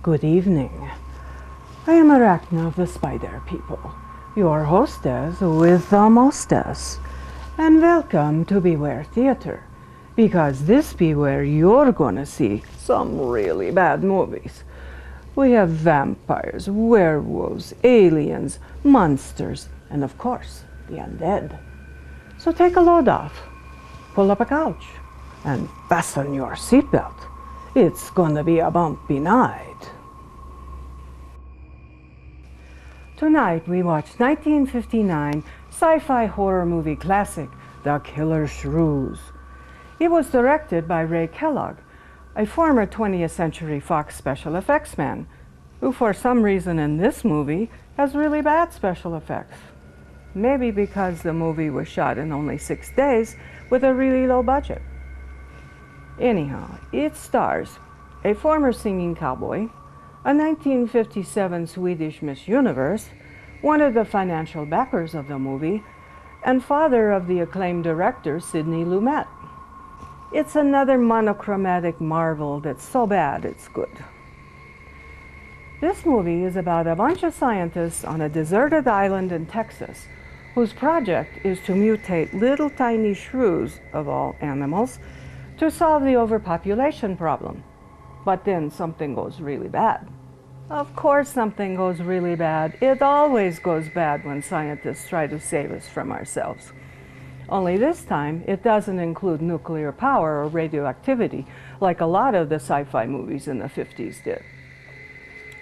Good evening. I am Arachna of the Spider People, your hostess with the mostess. And welcome to Beware Theater, because this be where you're gonna see some really bad movies. We have vampires, werewolves, aliens, monsters, and of course, the undead. So take a load off, pull up a couch, and fasten your seatbelt. It's gonna be a bumpy night. Tonight we watch 1959 sci-fi horror movie classic, The Killer Shrews. It was directed by Ray Kellogg, a former 20th Century Fox special effects man, who for some reason in this movie has really bad special effects. Maybe because the movie was shot in only 6 days with a really low budget. Anyhow, it stars a former singing cowboy, a 1957 Swedish Miss Universe, one of the financial backers of the movie, and father of the acclaimed director Sidney Lumet. It's another monochromatic marvel that's so bad it's good. This movie is about a bunch of scientists on a deserted island in Texas whose project is to mutate little tiny shrews, of all animals, to solve the overpopulation problem. But then something goes really bad. Of course something goes really bad. It always goes bad when scientists try to save us from ourselves. Only this time, it doesn't include nuclear power or radioactivity, like a lot of the sci-fi movies in the 50s did.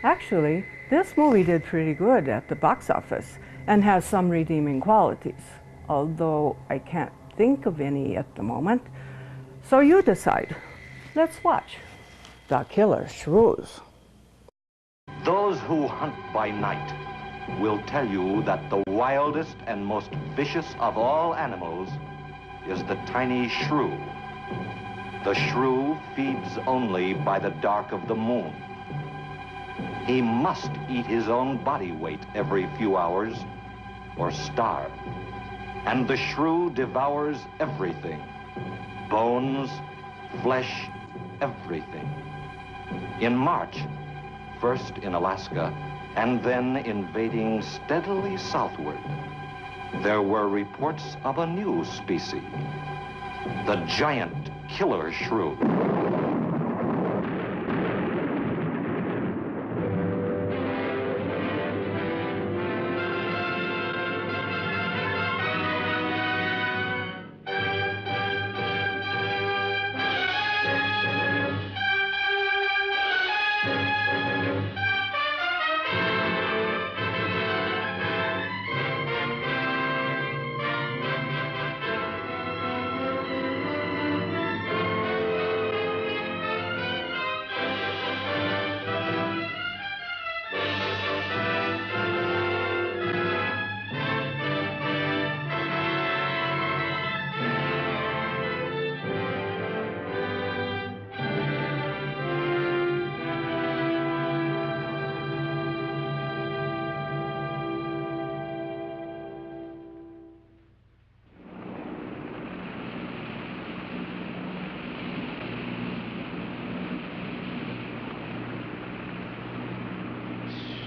Actually, this movie did pretty good at the box office and has some redeeming qualities, although I can't think of any at the moment. So you decide. Let's watch The Killer Shrews. Those who hunt by night will tell you that the wildest and most vicious of all animals is the tiny shrew. The shrew feeds only by the dark of the moon. He must eat his own body weight every few hours or starve. And the shrew devours everything. Bones, flesh, everything. In March, first in Alaska, and then invading steadily southward, there were reports of a new species, the giant killer shrew.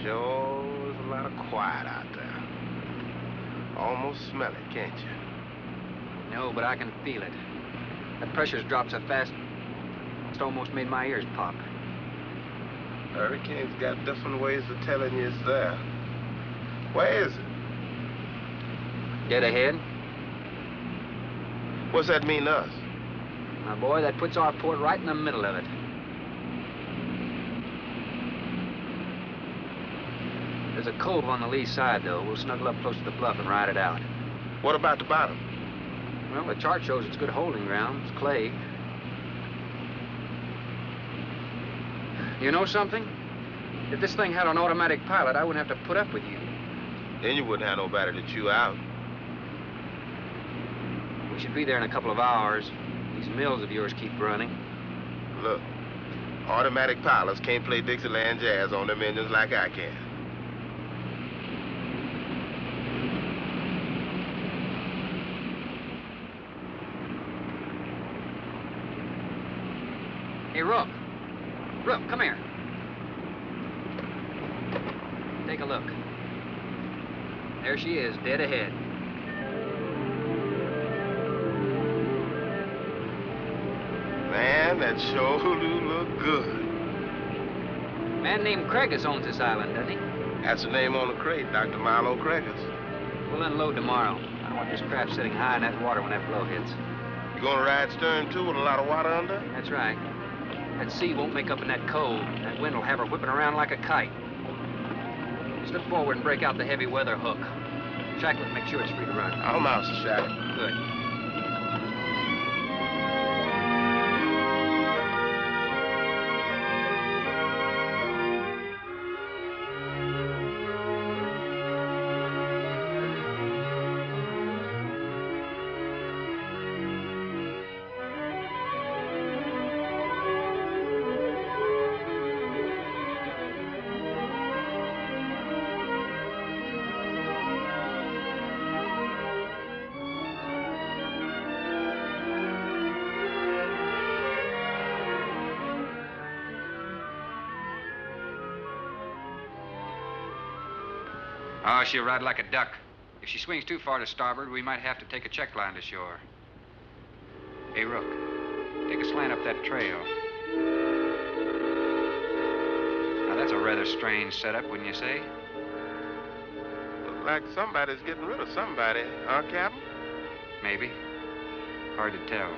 Sure is a lot of quiet out there. Almost smell it, can't you? No, but I can feel it. That pressure's dropped so fast, it's almost made my ears pop. Hurricane's got different ways of telling you it's there. Where is it? Dead ahead. What's that mean to us? My boy, that puts our port right in the middle of it. There's a cove on the lee side, though. We'll snuggle up close to the bluff and ride it out. What about the bottom? Well, the chart shows it's good holding ground. It's clay. You know something? If this thing had an automatic pilot, I wouldn't have to put up with you. Then you wouldn't have nobody to chew out. We should be there in a couple of hours. These mills of yours keep running. Look, automatic pilots can't play Dixieland jazz on them engines like I can. Hey, Rook. Rook, come here. take a look. There she is, dead ahead. Man, that sure do look good. A man named Craigus owns this island, doesn't he? That's the name on the crate, Dr. Milo Craigus. We'll unload tomorrow. I don't want this craft sitting high in that water when that blow hits. You gonna ride stern, too, with a lot of water under? That's right. That sea won't make up in that cove. That wind will have her whipping around like a kite. Slip forward and break out the heavy weather hook. Shacklet, make sure it's free to run. I'm out, Sir Shacklet. Good. Oh, she'll ride like a duck. If she swings too far to starboard, we might have to take a check line to shore. Hey, Rook, take a slant up that trail. Now, that's a rather strange setup, wouldn't you say? Looks like somebody's getting rid of somebody, huh, Captain? Maybe. Hard to tell.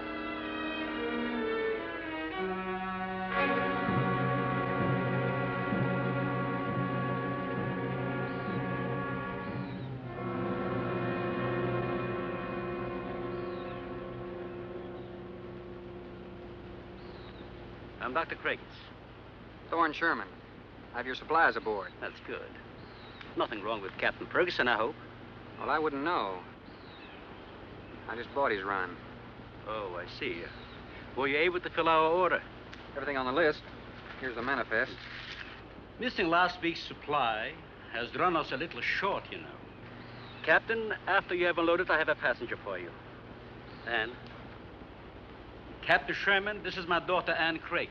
I'm Dr. Craigus. Thorne Sherman. Have your supplies aboard. That's good. Nothing wrong with Captain Ferguson, I hope. Well, I wouldn't know. I just bought his run. Oh, I see. Were you able to fill our order? Everything on the list. Here's the manifest. Missing last week's supply has run us a little short, you know. Captain, after you have unloaded, I have a passenger for you. Anne. Captain Sherman, this is my daughter, Anne Craigus.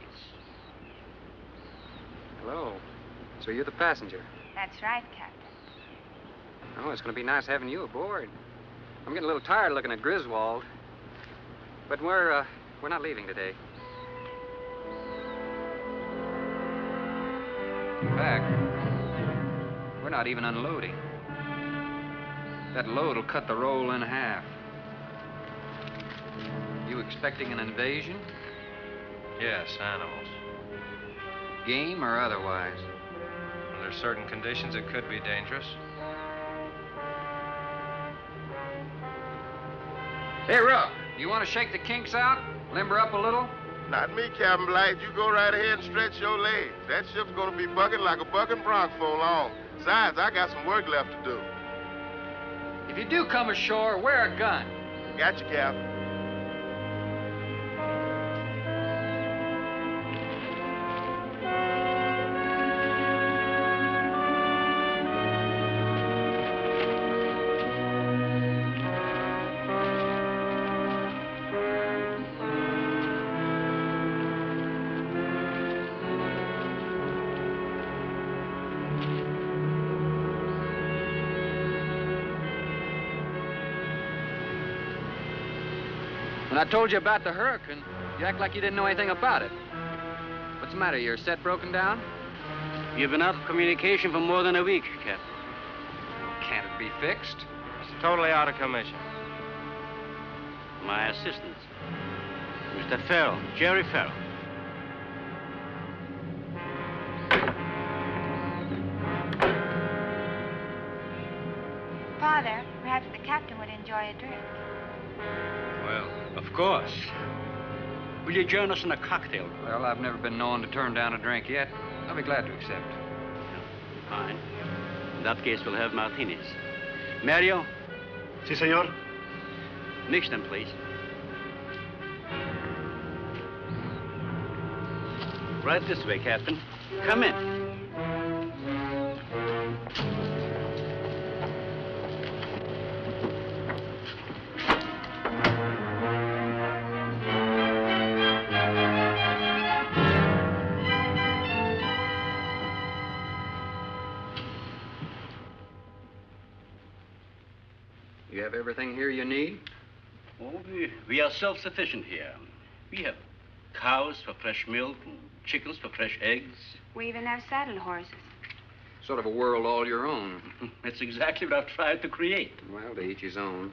Hello. So you're the passenger? That's right, Captain. Oh, it's going to be nice having you aboard. I'm getting a little tired looking at Griswold. But we're not leaving today. In fact, we're not even unloading. That load will cut the roll in half. You expecting an invasion? Yes, animals. Game or otherwise? Under certain conditions, it could be dangerous. Hey, Rook, you want to shake the kinks out? Limber up a little? Not me, Captain Blight. You go right ahead and stretch your legs. That ship's gonna be bucking like a bucking bronc for long. Besides, I got some work left to do. If you do come ashore, wear a gun. Got you, Captain. When I told you about the hurricane, you act like you didn't know anything about it. What's the matter? Your set broken down? You've been out of communication for more than a week, Captain. Can't it be fixed? It's totally out of commission. My assistant, Mr. Farrell, Jerry Farrell. Father, perhaps the captain would enjoy a drink. Well, of course. Will you join us in a cocktail? Well, I've never been known to turn down a drink yet. I'll be glad to accept. Fine. In that case, we'll have martinis. Mario? Si, senor. Mix them, please. Right this way, Captain. Come in. Everything here you need? Oh, we are self-sufficient here. We have cows for fresh milk and chickens for fresh eggs. We even have saddle horses. Sort of a world all your own. That's exactly what I've tried to create. Well, to each his own.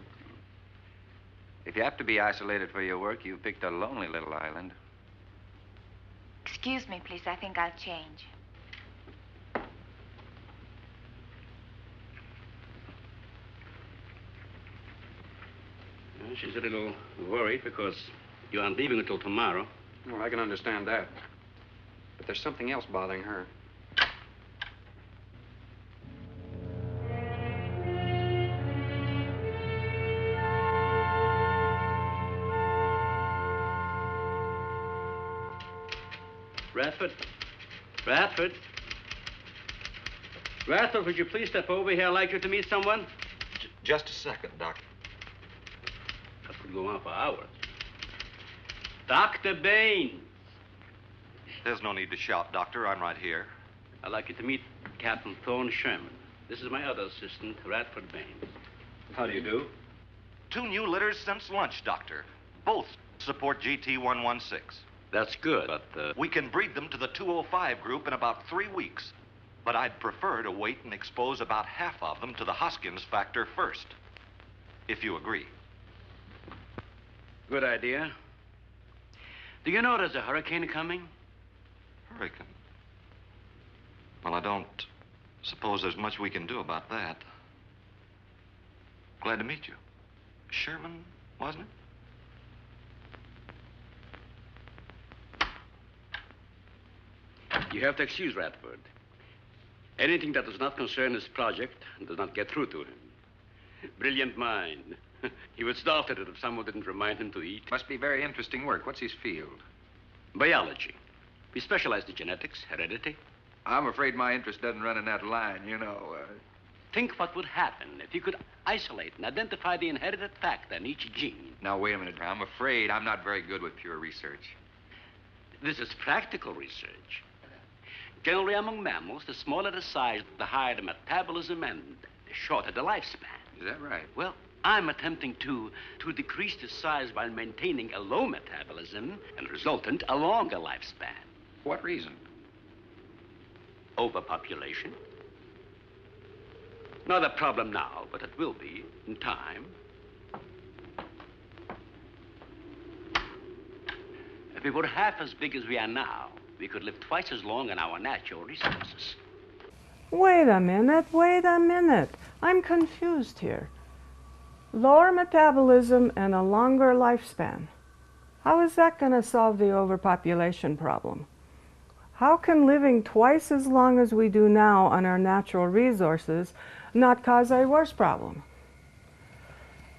If you have to be isolated for your work, you picked a lonely little island. Excuse me, please. I think I'll change. Well, she's a little worried because you aren't leaving until tomorrow. Well, I can understand that. But there's something else bothering her. Radford? Radford? Radford, would you please step over here? I'd like you to meet someone. Just a second, Doctor. That could go on for hours. Dr. Baines. There's no need to shout, Doctor. I'm right here. I'd like you to meet Captain Thorne Sherman. This is my other assistant, Radford Baines. How do you do? 2 new litters since lunch, Doctor. Both support GT116. That's good, but, We can breed them to the 205 group in about 3 weeks. But I'd prefer to wait and expose about half of them to the Hoskins factor first. If you agree. Good idea. Do you know there's a hurricane coming? Hurricane? Well, I don't suppose there's much we can do about that. Glad to meet you. Sherman, wasn't it? You have to excuse Radford. Anything that does not concern his project does not get through to him. Brilliant mind. He would start at it if someone didn't remind him to eat. Must be very interesting work. What's his field? Biology. We specialize in genetics, heredity. I'm afraid my interest doesn't run in that line, you know. Think what would happen if you could isolate and identify the inherited factor in each gene. Now, wait a minute. I'm afraid I'm not very good with pure research. This is practical research. Generally, among mammals, the smaller the size, the higher the metabolism and the shorter the lifespan. Is that right? Well, I'm attempting to decrease the size by maintaining a low metabolism and resultant a longer lifespan. For what reason? Overpopulation. Not a problem now, but it will be in time. If we were half as big as we are now, we could live twice as long on our natural resources. Wait a minute. I'm confused here. Lower metabolism and a longer lifespan. How is that going to solve the overpopulation problem? How can living twice as long as we do now on our natural resources not cause a worse problem?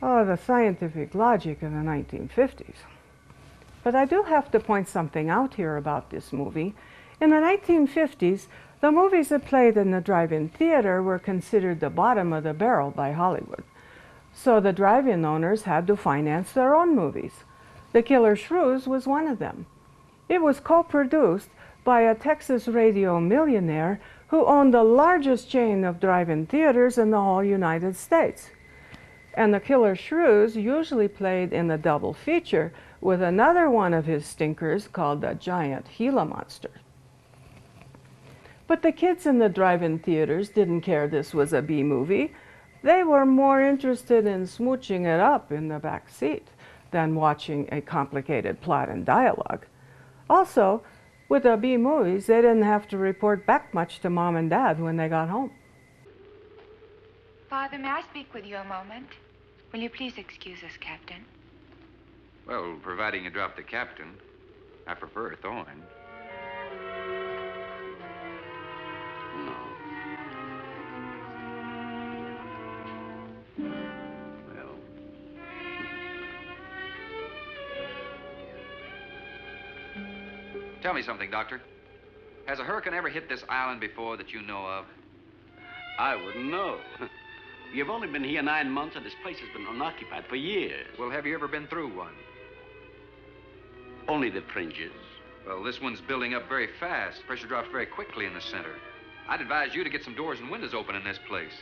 Oh, the scientific logic of the 1950s. But I do have to point something out here about this movie. In the 1950s, the movies that played in the drive-in theater were considered the bottom of the barrel by Hollywood. So the drive-in owners had to finance their own movies. The Killer Shrews was one of them. It was co-produced by a Texas radio millionaire who owned the largest chain of drive-in theaters in the whole United States. And the Killer Shrews usually played in a double feature with another one of his stinkers called the Giant Gila Monster. But the kids in the drive-in theaters didn't care this was a B movie. They were more interested in smooching it up in the back seat than watching a complicated plot and dialogue. Also, with the B movies, they didn't have to report back much to Mom and Dad when they got home. Father, may I speak with you a moment? Will you please excuse us, Captain? Well, providing you drop the captain, I prefer Thorne. No. Well. Tell me something, Doctor. Has a hurricane ever hit this island before that you know of? I wouldn't know. You've only been here 9 months, and this place has been unoccupied for years. Well, have you ever been through one? Only the fringes. Well, this one's building up very fast. Pressure drops very quickly in the center. I'd advise you to get some doors and windows open in this place.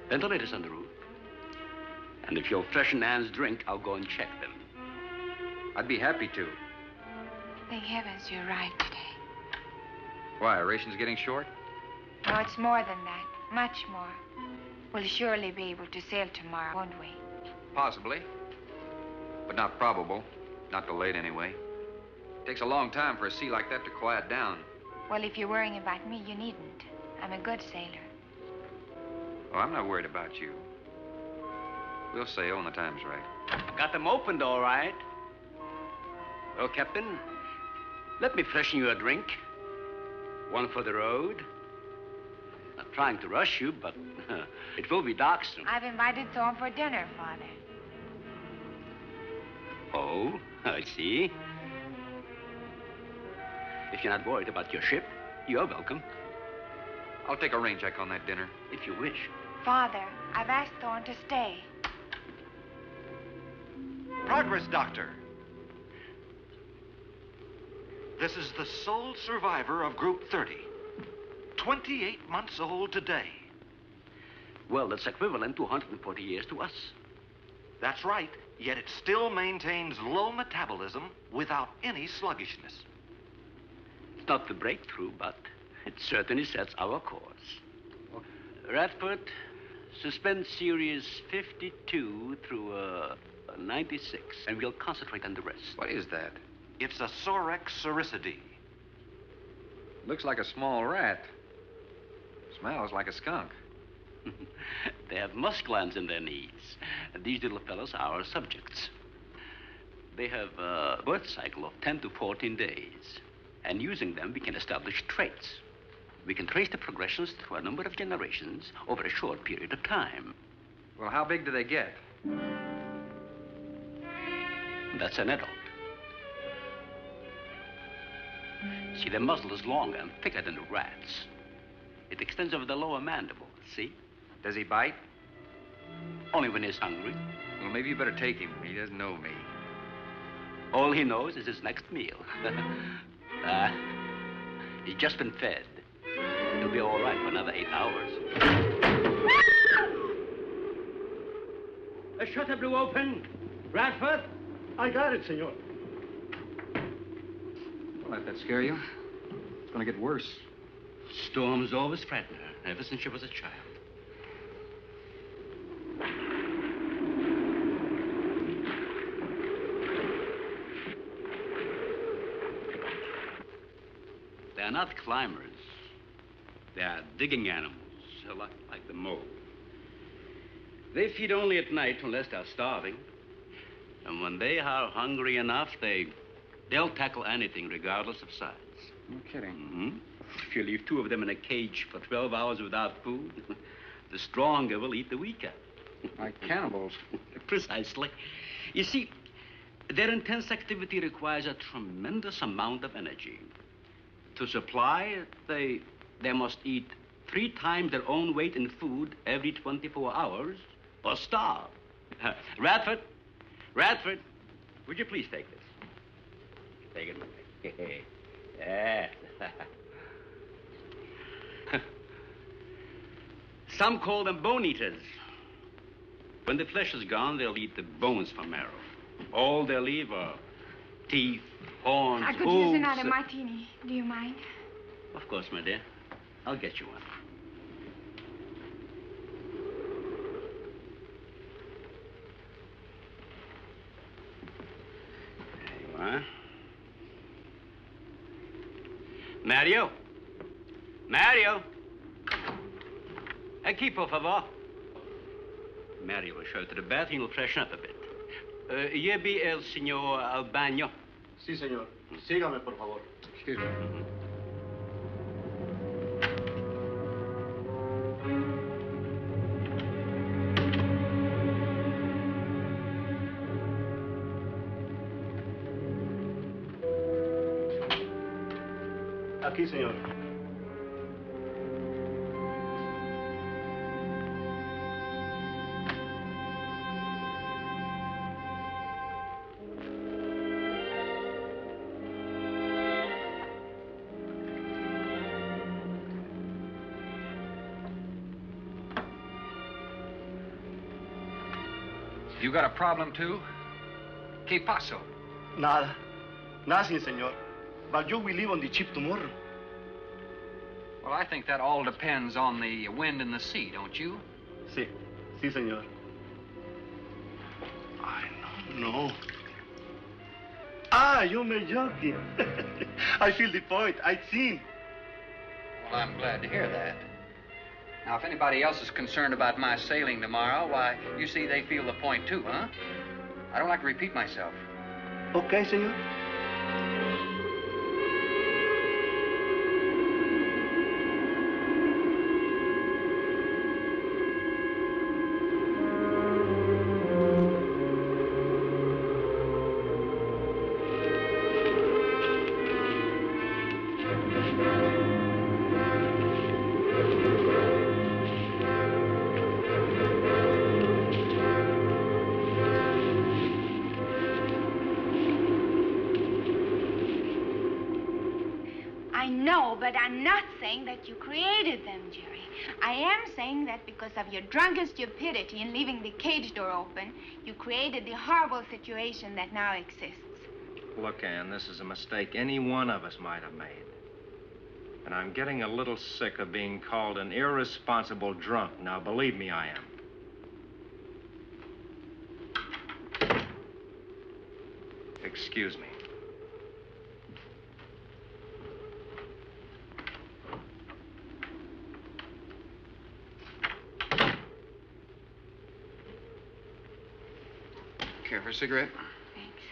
Ventilators on the roof. And if you'll freshen Anne's drink, I'll go and check them. I'd be happy to. Thank heavens you arrived today. Why, are rations getting short? No, it's more than that. Much more. We'll surely be able to sail tomorrow, won't we? Possibly. But not probable. Not delayed, anyway. Takes a long time for a sea like that to quiet down. Well, if you're worrying about me, you needn't. I'm a good sailor. Oh, I'm not worried about you. We'll sail when the time's right. Got them opened, all right. Well, Captain, let me freshen you a drink. One for the road. Not trying to rush you, but it will be dark soon. I've invited Thorne for dinner, Father. Oh, I see. If you're not worried about your ship, you're welcome. I'll take a rain check on that dinner. If you wish. Father, I've asked Thorne to stay. Progress, Doctor. This is the sole survivor of Group 30. 28 months old today. Well, that's equivalent to 140 years to us. That's right, yet it still maintains low metabolism without any sluggishness. It's not the breakthrough, but it certainly sets our course. Radford, suspend series 52 through 96, and we'll concentrate on the rest. What is that? It's a Sorex cericidae. Looks like a small rat. Smells like a skunk. They have musk glands in their knees. And these little fellows are our subjects. They have a birth cycle of 10 to 14 days. And using them, we can establish traits. We can trace the progressions through a number of generations over a short period of time. Well, how big do they get? That's an adult. See, their muzzle is longer and thicker than the rat's. It extends over the lower mandible, see? Does he bite? Only when he's hungry. Well, maybe you better take him. He doesn't know me. All he knows is his next meal. He's just been fed. He'll be all right for another 8 hours. The shutter blew open. Radford? I got it, senor. Don't let that scare you. It's going to get worse. Storms always frighten her, ever since she was a child. They're not climbers. They are digging animals, a lot like the mole. They feed only at night unless they're starving. And when they are hungry enough, they'll tackle anything, regardless of size. No kidding. Mm-hmm. If you leave 2 of them in a cage for 12 hours without food, the stronger will eat the weaker. Like cannibals. Precisely. You see, their intense activity requires a tremendous amount of energy. To supply it, they must eat 3 times their own weight in food every 24 hours or starve. Radford, would you please take this? Take it. Yeah. Some call them bone eaters. When the flesh is gone, they'll eat the bones for marrow. All they'll leave are teeth, horns, I could hooves. use another martini. Do you mind? Of course, my dear. I'll get you one. There you are. Mario! Aquí, por favor. Mario will show you to the bath and you'll freshen up a bit. Here be el señor al baño. Sí, señor. Sígame, por favor. Excuse me. Aquí, señor. You got a problem, too? ¿Qué pasó? Nada. Nothing, senor. But you will leave on the ship tomorrow. Well, I think that all depends on the wind and the sea, don't you? Sí. Sí, senor. I don't know. Ah, you may joking. I feel the point. I think. Well, I'm glad to hear that. Now, if anybody else is concerned about my sailing tomorrow, why, you see they feel the point too, huh? I don't like to repeat myself. Okay, senor. I know, but I'm not saying that you created them, Jerry. I am saying that because of your drunken stupidity in leaving the cage door open, you created the horrible situation that now exists. Look, Ann, this is a mistake any one of us might have made. And I'm getting a little sick of being called an irresponsible drunk. Now, believe me, I am. Excuse me. Care for a cigarette? Thanks.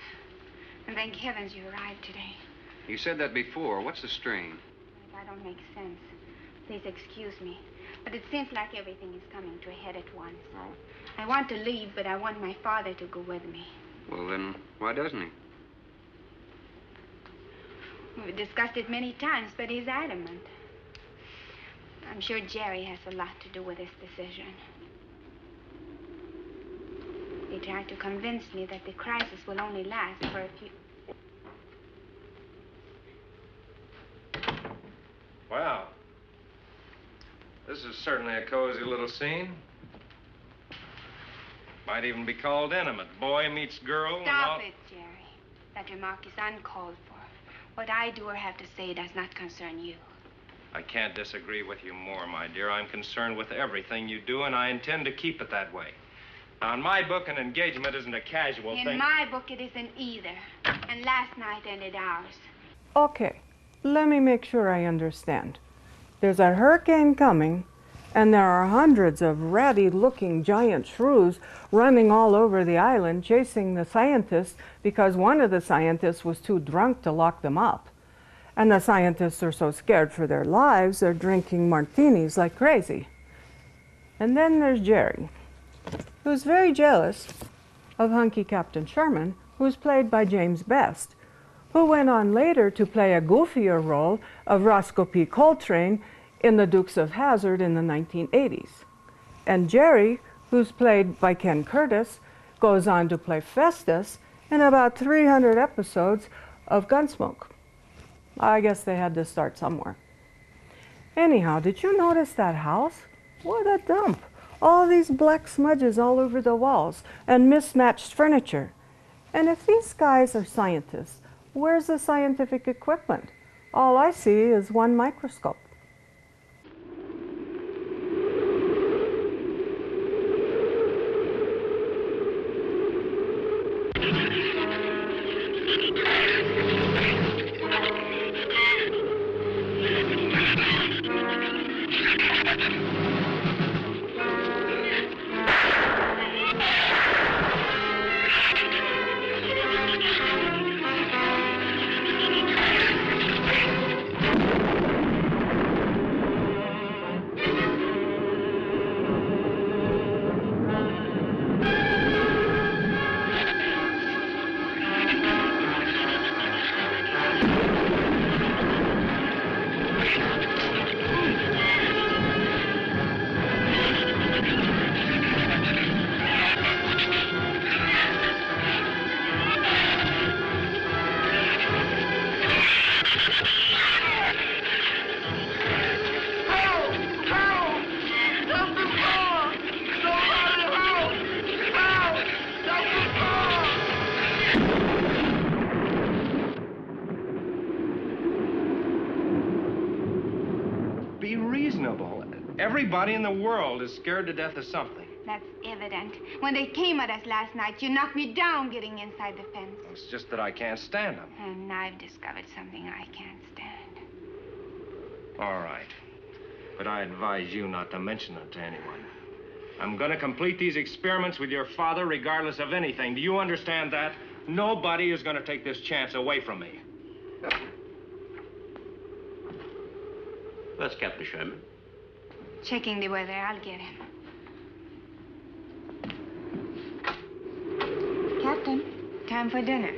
And thank heavens you arrived today. You said that before. What's the strain? That don't make sense. Please excuse me. But it seems like everything is coming to a head at once. Oh? I want to leave, but I want my father to go with me. Well, then, why doesn't he? We've discussed it many times, but he's adamant. I'm sure Jerry has a lot to do with this decision. He tried to convince me that the crisis will only last for a few... Wow. This is certainly a cozy little scene. Might even be called intimate. Boy meets girl and all... Stop it, Jerry. That remark is uncalled for. What I do or have to say does not concern you. I can't disagree with you more, my dear. I'm concerned with everything you do, and I intend to keep it that way. Now, in my book, an engagement isn't a casual thing. In my book, it isn't either. And last night ended ours. Okay, let me make sure I understand. There's a hurricane coming, and there are hundreds of ratty-looking giant shrews running all over the island chasing the scientists because one of the scientists was too drunk to lock them up. And the scientists are so scared for their lives, they're drinking martinis like crazy. And then there's Jerry, who's very jealous of hunky Captain Sherman, who's played by James Best, who went on later to play a goofier role of Roscoe P. Coltrane in The Dukes of Hazzard in the 1980s. And Jerry, who's played by Ken Curtis, goes on to play Festus in about 300 episodes of Gunsmoke. I guess they had to start somewhere. Anyhow, did you notice that house? What a dump. All these black smudges all over the walls and mismatched furniture. And if these guys are scientists, where's the scientific equipment? All I see is one microscope. Everybody in the world is scared to death of something. That's evident. When they came at us last night, you knocked me down getting inside the fence. It's just that I can't stand them. And I've discovered something I can't stand. All right. But I advise you not to mention it to anyone. I'm going to complete these experiments with your father regardless of anything. Do you understand that? Nobody is going to take this chance away from me. That's Captain Sherman. Checking the weather. I'll get him. Captain, time for dinner.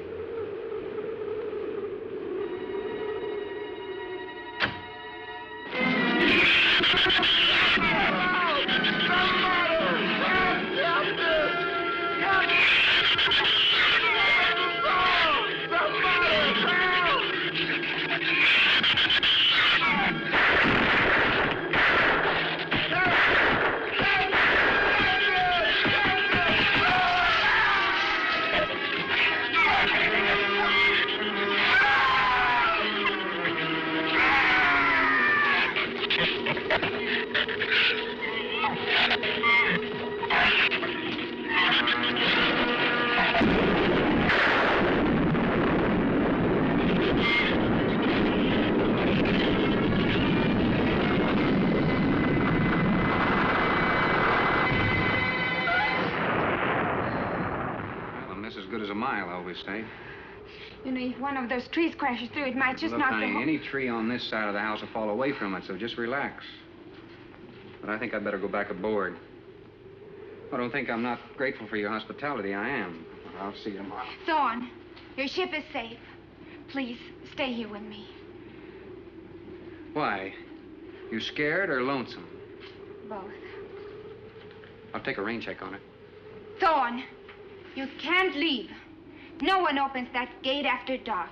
Say. You know, if one of those trees crashes through, it might just knock the whole... Any tree on this side of the house will fall away from it, so just relax. But I think I'd better go back aboard. I don't think I'm not grateful for your hospitality. I am. I'll see you tomorrow. Thorne, your ship is safe. Please, stay here with me. Why? You scared or lonesome? Both. I'll take a rain check on it. Thorne, you can't leave. No one opens that gate after dark.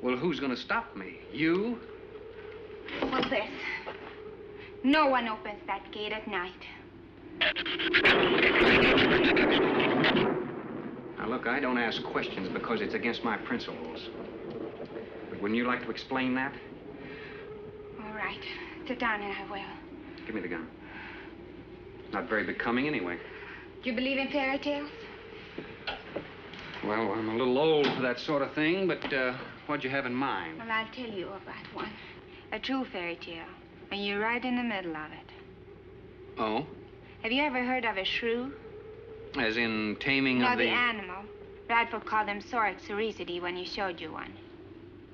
Well, who's going to stop me? You? Well, this. No one opens that gate at night. Now, look, I don't ask questions because it's against my principles. But wouldn't you like to explain that? All right. Sit down and I will. Give me the gun. It's not very becoming anyway. Do you believe in fairy tales? Well, I'm a little old for that sort of thing, but what'd you have in mind? Well, I'll tell you about one. A true fairy tale. And you're right in the middle of it. Oh? Have you ever heard of a shrew? As in taming No, of the... the animal. Bradford called them Sorixoricity when you showed you one.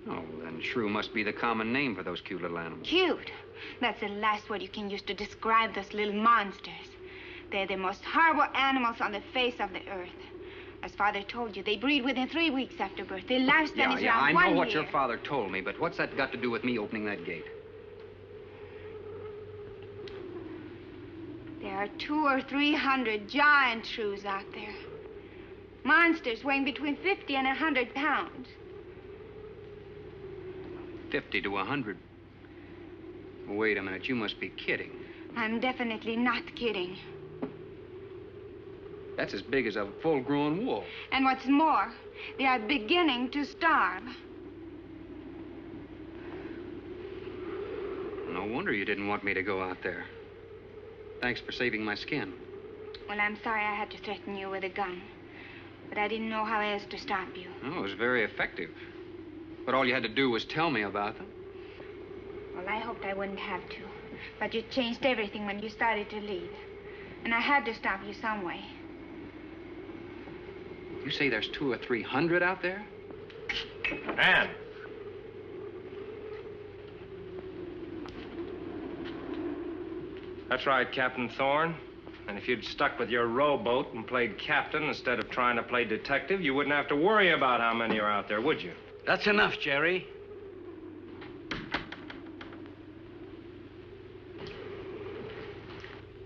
Oh, then shrew must be the common name for those cute little animals. Cute? That's the last word you can use to describe those little monsters. They're the most horrible animals on the face of the earth. As Father told you, they breed within 3 weeks after birth. Their lifespan is around 1 year. I know what your father told me, but what's that got to do with me opening that gate? There are 200 or 300 giant shrews out there. Monsters weighing between 50 and 100 pounds. 50 to 100. Wait a minute, you must be kidding. I'm definitely not kidding. That's as big as a full-grown wolf. And what's more, they are beginning to starve. No wonder you didn't want me to go out there. Thanks for saving my skin. Well, I'm sorry I had to threaten you with a gun. But I didn't know how else to stop you. Oh, it was very effective. But all you had to do was tell me about them. Well, I hoped I wouldn't have to. But you changed everything when you started to leave. And I had to stop you some way. You say there's 200 or 300 out there? Anne. That's right, Captain Thorne. And if you'd stuck with your rowboat and played captain instead of trying to play detective, you wouldn't have to worry about how many are out there, would you? That's enough, Jerry.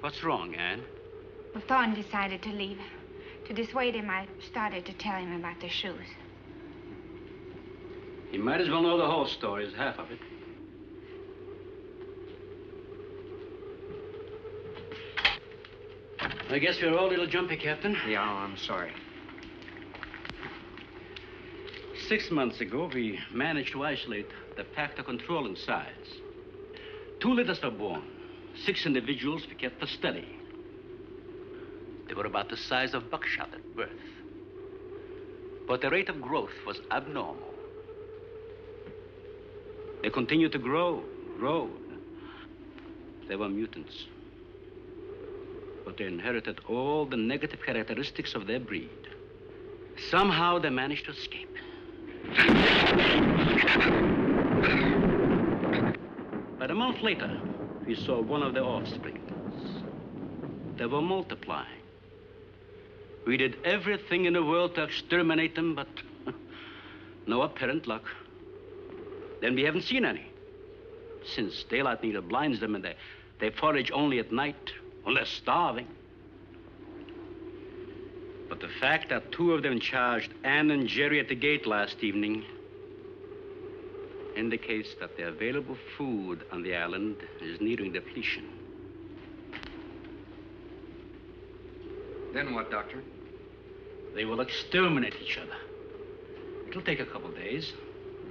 What's wrong, Anne? Well, Thorne decided to leave. To dissuade him, I started to tell him about the shoes. You might as well know the whole story as half of it. I guess we're all a little jumpy, Captain. Yeah, I'm sorry. 6 months ago, we managed to isolate the pack to control in size. 2 litters were born. 6 individuals we kept for study. They were about the size of buckshot at birth. But the rate of growth was abnormal. They continued to grow. They were mutants. But they inherited all the negative characteristics of their breed. Somehow they managed to escape. But a month later, we saw one of their offspring. They were multiplying. We did everything in the world to exterminate them, but no apparent luck. Then we haven't seen any. Since daylight neither blinds them and they forage only at night, when they're starving. But the fact that 2 of them charged Anne and Jerry at the gate last evening indicates that the available food on the island is nearing depletion. Then what, Doctor? They will exterminate each other. It'll take a couple days.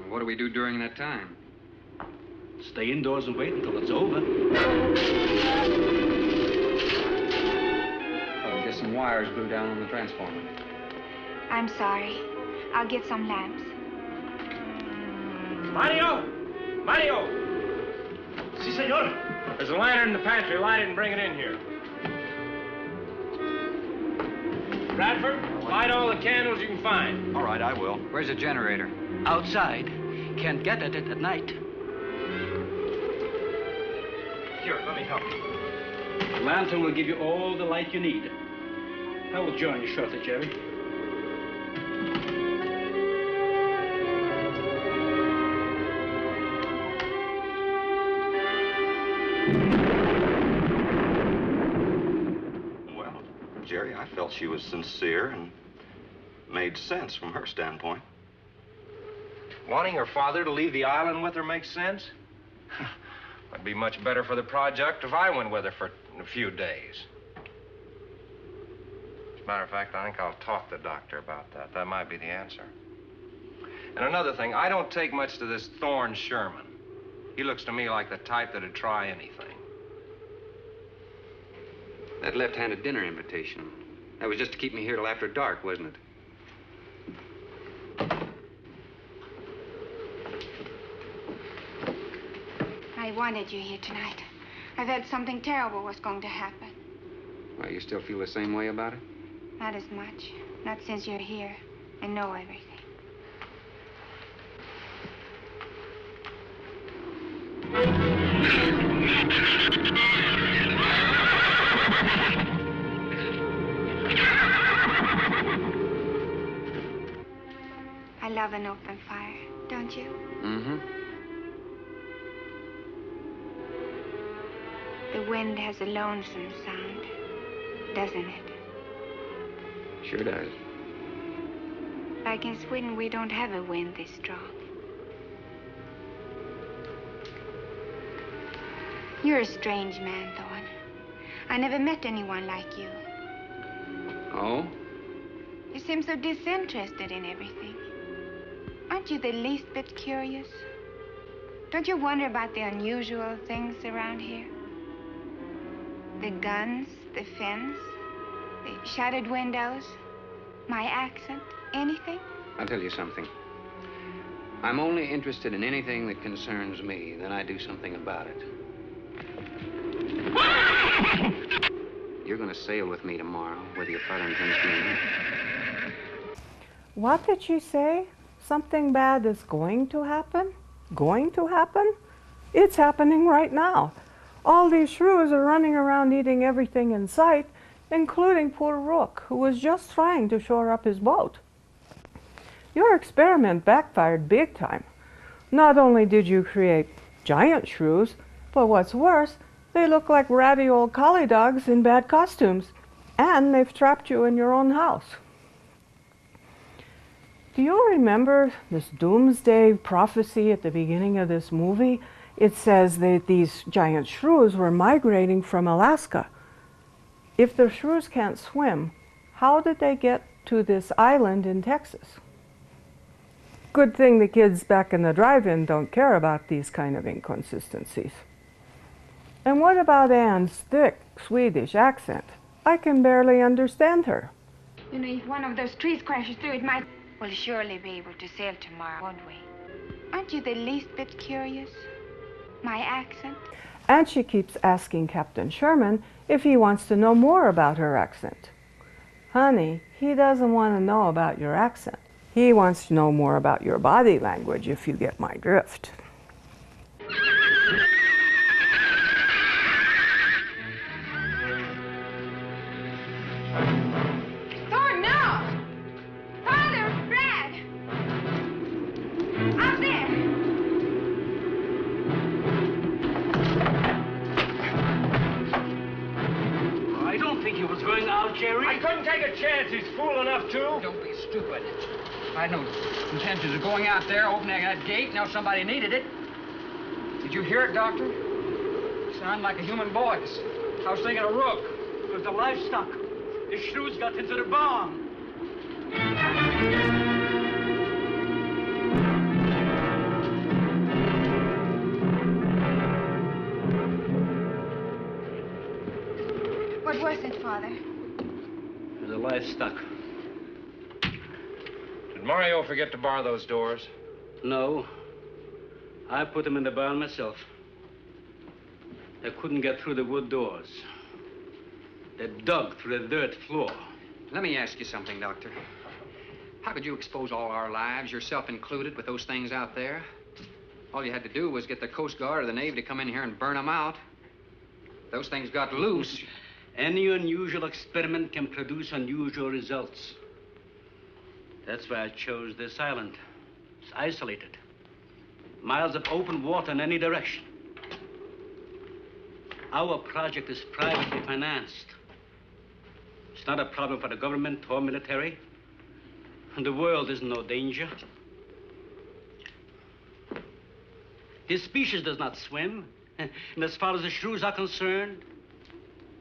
What do we do during that time? Stay indoors and wait until it's over. I'll get some wires glued down on the transformer. I'm sorry. I'll get some lamps. Mario! Mario! Si, senor. There's a lantern in the pantry. Light it and bring it in here. Bradford, light all the candles you can find. All right, I will. Where's the generator? Outside. Can't get at it at night. Here, let me help you. The lantern will give you all the light you need. I will join you shortly, Jerry. Well, Jerry, I felt she was sincere and made sense from her standpoint. Wanting her father to leave the island with her makes sense? It'd be much better for the project if I went with her for a few days. As a matter of fact, I think I'll talk to the doctor about that. That might be the answer. And another thing, I don't take much to this Thorne Sherman. He looks to me like the type that'd try anything. That left-handed dinner invitation. That was just to keep me here till after dark, wasn't it? I wanted you here tonight. I thought something terrible was going to happen. Well, you still feel the same way about it? Not as much. Not since you're here and know everything. I love an open fire, don't you? Mm-hmm. The wind has a lonesome sound, doesn't it? Sure does. Like in Sweden, we don't have a wind this strong. You're a strange man, Thorne. I never met anyone like you. Oh? You seem so disinterested in everything. Aren't you the least bit curious? Don't you wonder about the unusual things around here? The guns, the fence, the shattered windows, my accent, anything? I'll tell you something. I'm only interested in anything that concerns me, then I do something about it. You're going to sail with me tomorrow, whether your father intends to or not. What did she say? Something bad is going to happen? Going to happen? It's happening right now. All these shrews are running around eating everything in sight, including poor Rook, who was just trying to shore up his boat. Your experiment backfired big time. Not only did you create giant shrews, but what's worse, they look like ratty old collie dogs in bad costumes, and they've trapped you in your own house. Do you remember this doomsday prophecy at the beginning of this movie? It says that these giant shrews were migrating from Alaska. If the shrews can't swim, how did they get to this island in Texas? Good thing the kids back in the drive-in don't care about these kind of inconsistencies. And what about Anne's thick Swedish accent? I can barely understand her. You know, if one of those trees crashes through, it might... We'll surely be able to sail tomorrow, won't we? Aren't you the least bit curious? My accent? And she keeps asking Captain Sherman if he wants to know more about her accent. Honey, he doesn't want to know about your accent. He wants to know more about your body language, if you get my drift. Thor, no! Father, Brad! Out there! I don't think he was going out, Jerry. I couldn't take a chance. He's fool enough to. Don't be stupid. I had no intentions of going out there, opening that gate. Now somebody needed it. Did you hear it, Doctor? It sounded like a human voice. I was thinking of Rook. It was the livestock. The shrews got into the barn. What was it, Father? It was the livestock. Did Mario forget to bar those doors? No. I put them in the barn myself. They couldn't get through the wood doors. They dug through the dirt floor. Let me ask you something, Doctor. How could you expose all our lives, yourself included, with those things out there? All you had to do was get the Coast Guard or the Navy to come in here and burn them out. Those things got loose. Any unusual experiment can produce unusual results. That's why I chose this island. It's isolated. Miles of open water in any direction. Our project is privately financed. It's not a problem for the government or military. And the world is in no danger. This species does not swim. And as far as the shrews are concerned,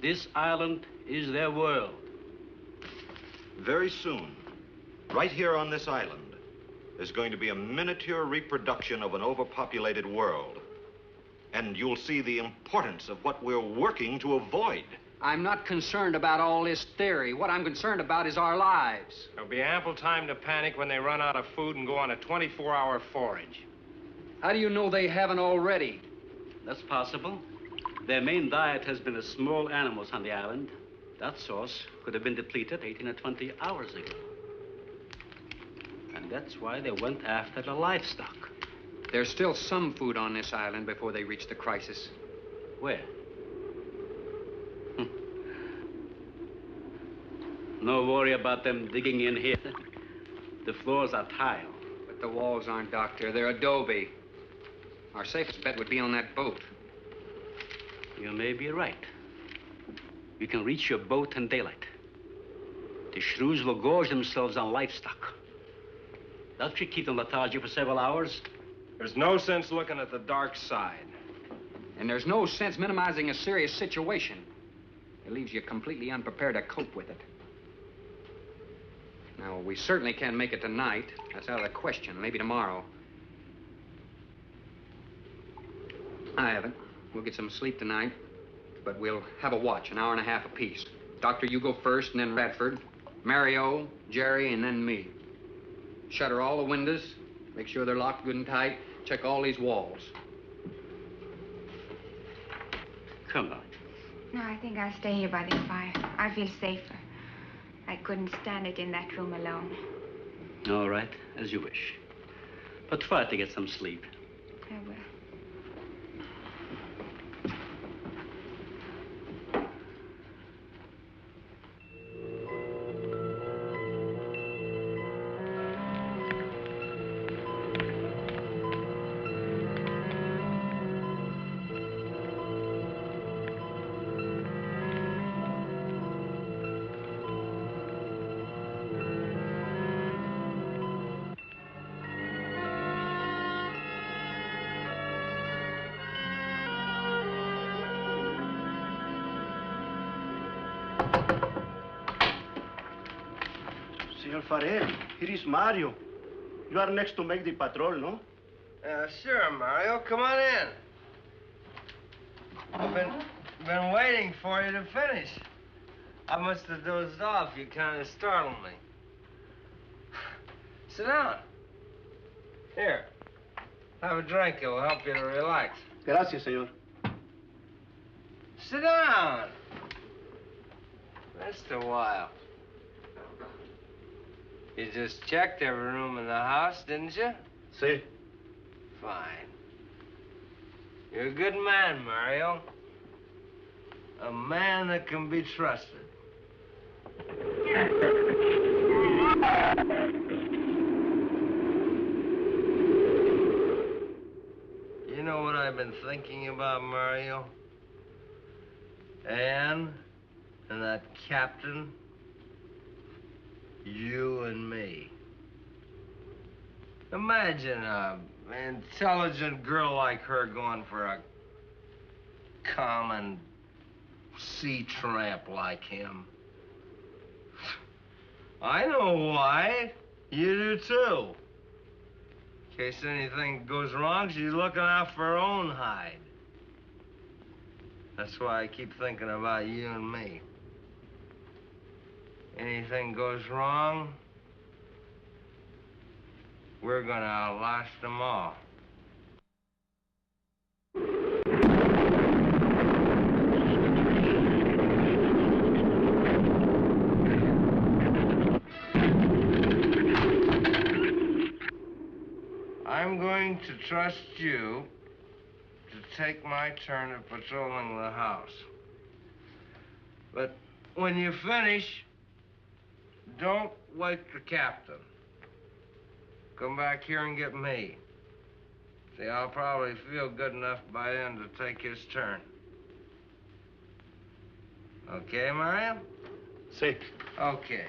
this island is their world. Very soon, right here on this island, there's going to be a miniature reproduction of an overpopulated world. And you'll see the importance of what we're working to avoid. I'm not concerned about all this theory. What I'm concerned about is our lives. There'll be ample time to panic when they run out of food and go on a 24-hour forage. How do you know they haven't already? That's possible. Their main diet has been the small animals on the island. That source could have been depleted 18 or 20 hours ago. And that's why they went after the livestock. There's still some food on this island before they reach the crisis. Where? No worry about them digging in here. The floors are tile. But the walls aren't, Doctor. They're adobe. Our safest bet would be on that boat. You may be right. You can reach your boat in daylight. The shrews will gorge themselves on livestock. That should keep them lethargic for several hours. There's no sense looking at the dark side. And there's no sense minimizing a serious situation. It leaves you completely unprepared to cope with it. Now, we certainly can't make it tonight. That's out of the question. Maybe tomorrow. I haven't. We'll get some sleep tonight, but we'll have a watch, an hour and a half apiece. Doctor, you go first, and then Radford, Mario, Jerry, and then me. Shutter all the windows, make sure they're locked good and tight, check all these walls. Come on. No, I think I'll stay here by the fire. I feel safer. I couldn't stand it in that room alone. All right, as you wish. But try to get some sleep. I will. Senor Farrell, here is Mario. You are next to make the patrol, no? Sure, Mario. Come on in. I've been waiting for you to finish. I must have dozed off. You kind of startled me. Sit down. Here. Have a drink. It'll help you to relax. Gracias, señor. Sit down. Mr. Wild. You just checked every room in the house, didn't you? Sí. Fine. You're a good man, Mario. A man that can be trusted. You know what I've been thinking about, Mario? Anne and that captain. You and me. Imagine an intelligent girl like her going for a common sea tramp like him. I know why. You do too. In case anything goes wrong, she's looking out for her own hide. That's why I keep thinking about you and me. Anything goes wrong, we're gonna outlast them all. I'm going to trust you to take my turn at patrolling the house. But when you finish, don't wake the captain. Come back here and get me. See, I'll probably feel good enough by then to take his turn. Okay, Mario? Sí. Okay.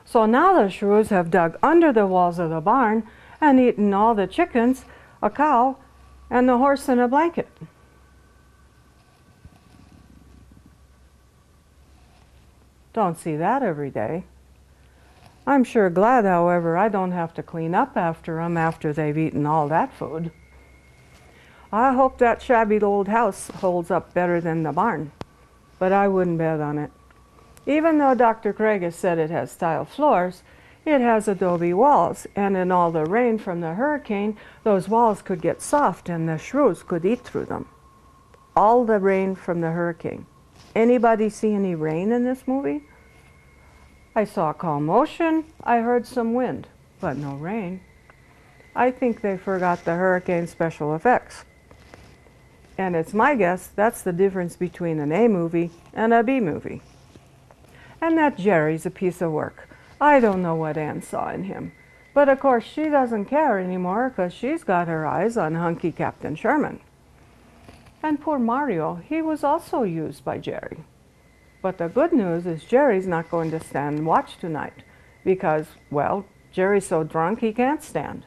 So now the shrews have dug under the walls of the barn and eaten all the chickens, a cow, and the horse in a blanket. Don't see that every day. I'm sure glad, however, I don't have to clean up after them after they've eaten all that food. I hope that shabby old house holds up better than the barn, but I wouldn't bet on it. Even though Dr. Craig has said it has tile floors, it has adobe walls, and in all the rain from the hurricane, those walls could get soft and the shrews could eat through them. All the rain from the hurricane. Anybody see any rain in this movie? I saw calm ocean, I heard some wind, but no rain. I think they forgot the hurricane special effects. And it's my guess that's the difference between an A movie and a B movie. And that Jerry's a piece of work. I don't know what Anne saw in him. But of course she doesn't care anymore because she's got her eyes on hunky Captain Sherman. And poor Mario, he was also used by Jerry. But the good news is Jerry's not going to stand and watch tonight because, well, Jerry's so drunk he can't stand.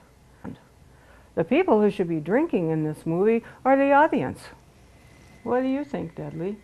The people who should be drinking in this movie are the audience. What do you think, Deadly?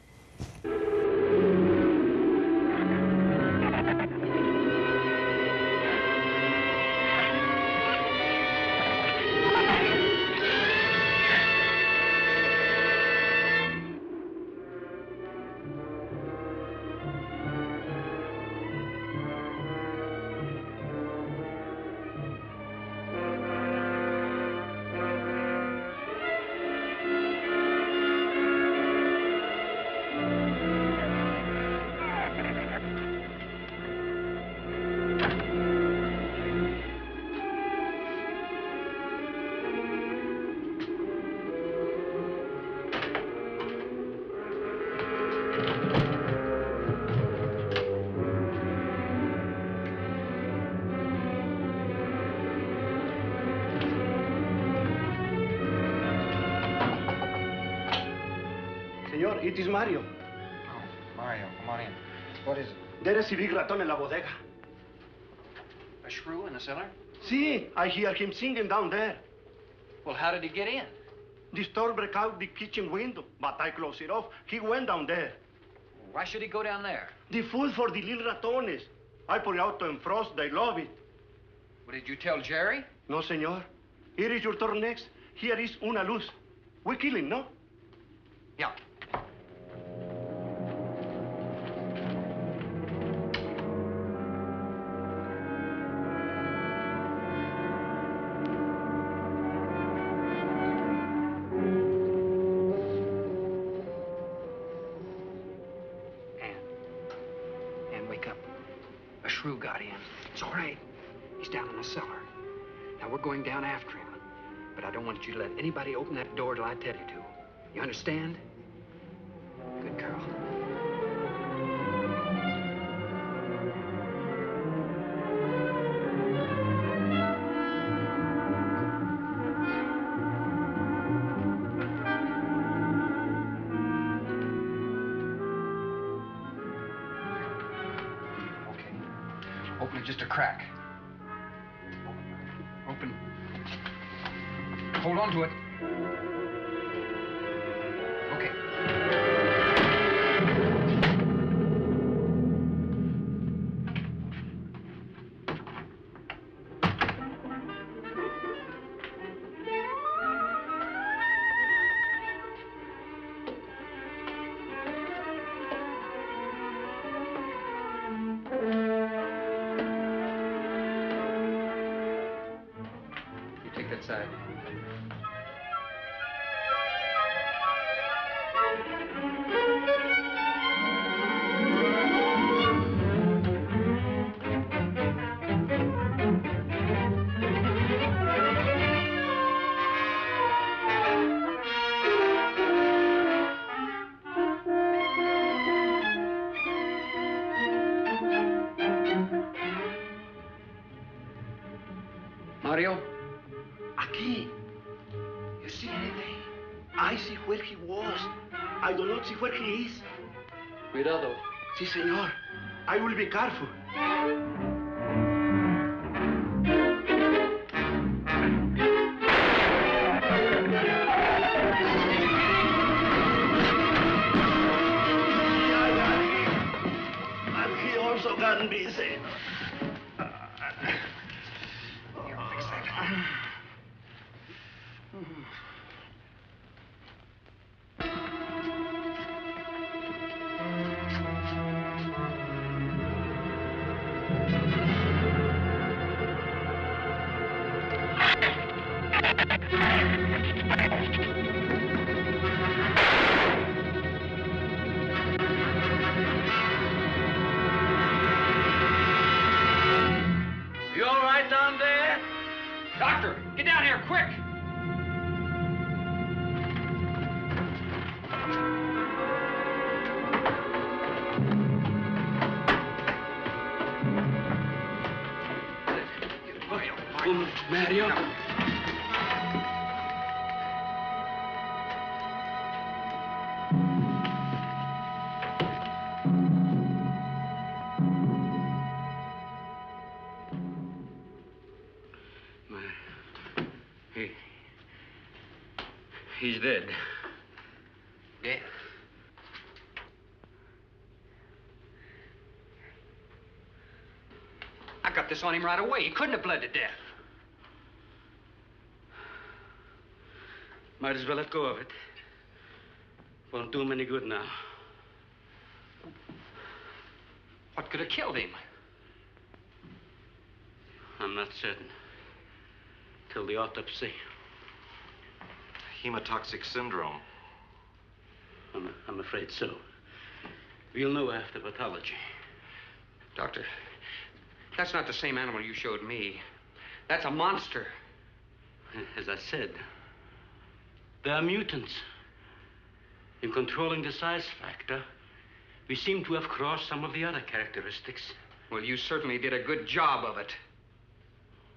Señor, it is Mario. Oh, Mario, come on in. What is it? There is a big raton in la bodega. A shrew in the cellar? See, I hear him singing down there. Well, how did he get in? The store broke out the kitchen window, but I closed it off. He went down there. Why should he go down there? The food for the little ratones. I put it out to defrost. They love it. Well, did you tell Jerry? No, senor. Here is your turn next. Here is una luz. We're killing, no? Yeah. Ann, wake up. A shrew got in. It's all right. He's down in the cellar. Now, we're going down after him. But I don't want you to let anybody open that door till I tell you to. You understand? Good girl. Okay. Open it just a crack. Open. Hold on to it. Okay. You take that side. Mario? Aquí. You see anything? I see where he was. I do not see where he is. Cuidado. Si, senor. I will be careful. I got him. And he also got me, say. Here, I'll fix that. You all right down there? Doctor, get down here, quick! Mario. He's dead. Dead? I got this on him right away. He couldn't have bled to death. Might as well let go of it. Won't do him any good now. What could have killed him? I'm not certain. Till the autopsy. Hemotoxic syndrome. I'm afraid so. We'll know after pathology. Doctor, that's not the same animal you showed me. That's a monster. As I said, they are mutants. In controlling the size factor, we seem to have crossed some of the other characteristics. Well, you certainly did a good job of it.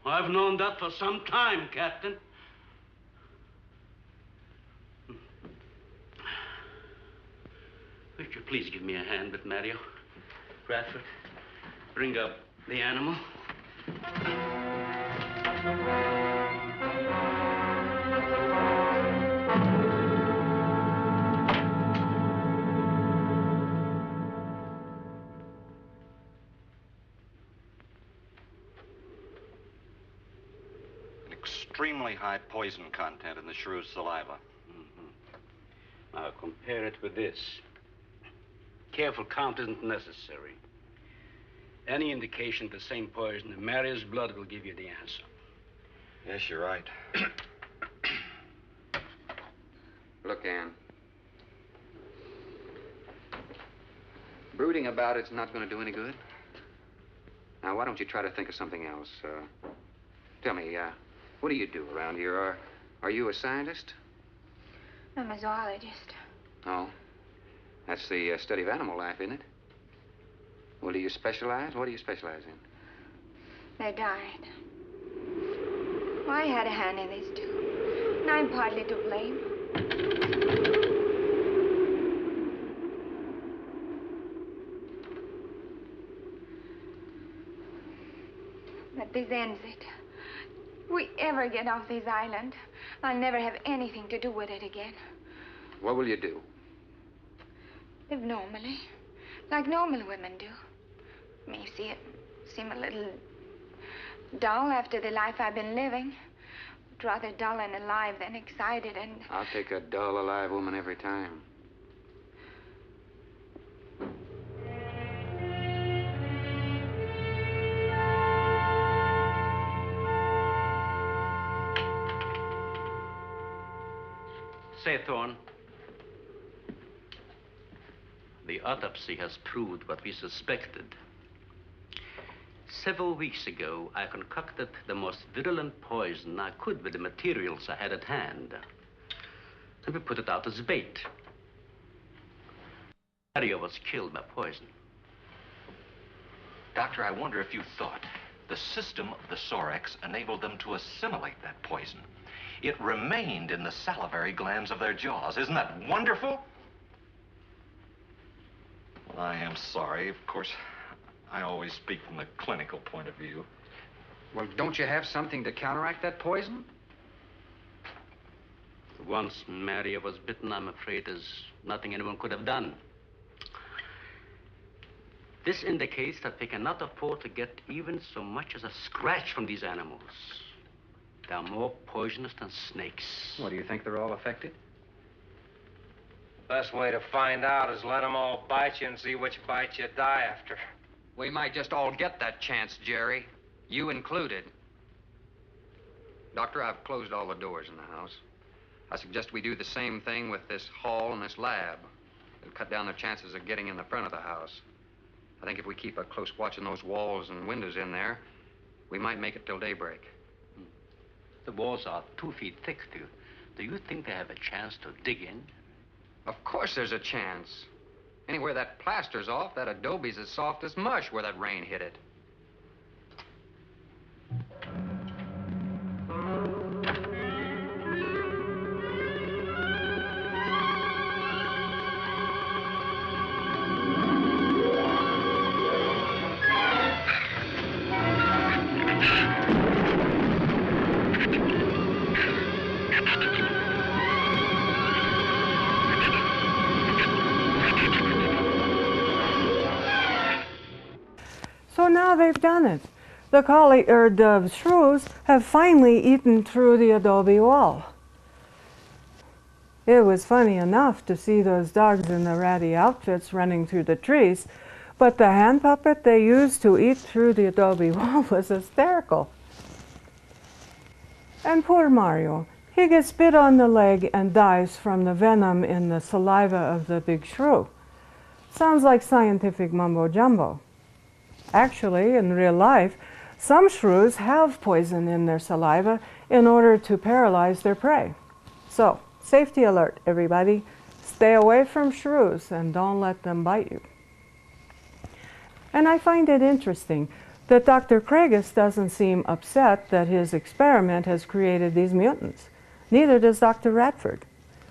I've known that for some time, Captain. Would you please give me a hand with Mario? Bradford, bring up the animal. An extremely high poison content in the shrew's saliva. Now compare it with this. Careful count isn't necessary. Any indication of the same poison in Mary's blood will give you the answer. Yes, you're right. Look, Ann. Brooding about it's not going to do any good. Now, why don't you try to think of something else? Tell me, what do you do around here? Are you a scientist? I'm a zoologist. Oh. That's the study of animal life, isn't it? Well, do you specialize? What do you specialize in? They died. Well, I had a hand in this, too. And I'm partly to blame. But this ends it. If we ever get off this island, I'll never have anything to do with it again. What will you do? Live normally, like normal women do. May seem a little dull after the life I've been living. But rather dull and alive than excited and... I'll take a dull, alive woman every time. Say, Thorne, the autopsy has proved what we suspected. Several weeks ago, I concocted the most virulent poison I could with the materials I had at hand. And we put it out as bait. Mario was killed by poison. Doctor, I wonder if you thought the system of the Sorex enabled them to assimilate that poison. It remained in the salivary glands of their jaws. Isn't that wonderful? Well, I am sorry. Of course, I always speak from the clinical point of view. Well, don't you have something to counteract that poison? Once Maria was bitten, I'm afraid there's nothing anyone could have done. This indicates that we cannot afford to get even so much as a scratch from these animals. They're more poisonous than snakes. What, do you think they're all affected? Best way to find out is let them all bite you and see which bite you die after. We might just all get that chance, Jerry. You included. Doctor, I've closed all the doors in the house. I suggest we do the same thing with this hall and this lab. It'll cut down the chances of getting in the front of the house. I think if we keep a close watch on those walls and windows in there, we might make it till daybreak. The walls are 2 feet thick. Do you think they have a chance to dig in? Of course there's a chance. Anywhere that plaster's off, that adobe's as soft as mush where that rain hit it. So now they've done it. The shrews have finally eaten through the adobe wall. It was funny enough to see those dogs in the ratty outfits running through the trees, but the hand puppet they used to eat through the adobe wall was hysterical. And poor Mario, he gets bit on the leg and dies from the venom in the saliva of the big shrew. Sounds like scientific mumbo-jumbo. Actually, in real life, some shrews have poison in their saliva in order to paralyze their prey. So, safety alert, everybody. Stay away from shrews and don't let them bite you. And I find it interesting that Dr. Craigus doesn't seem upset that his experiment has created these mutants. Neither does Dr. Radford.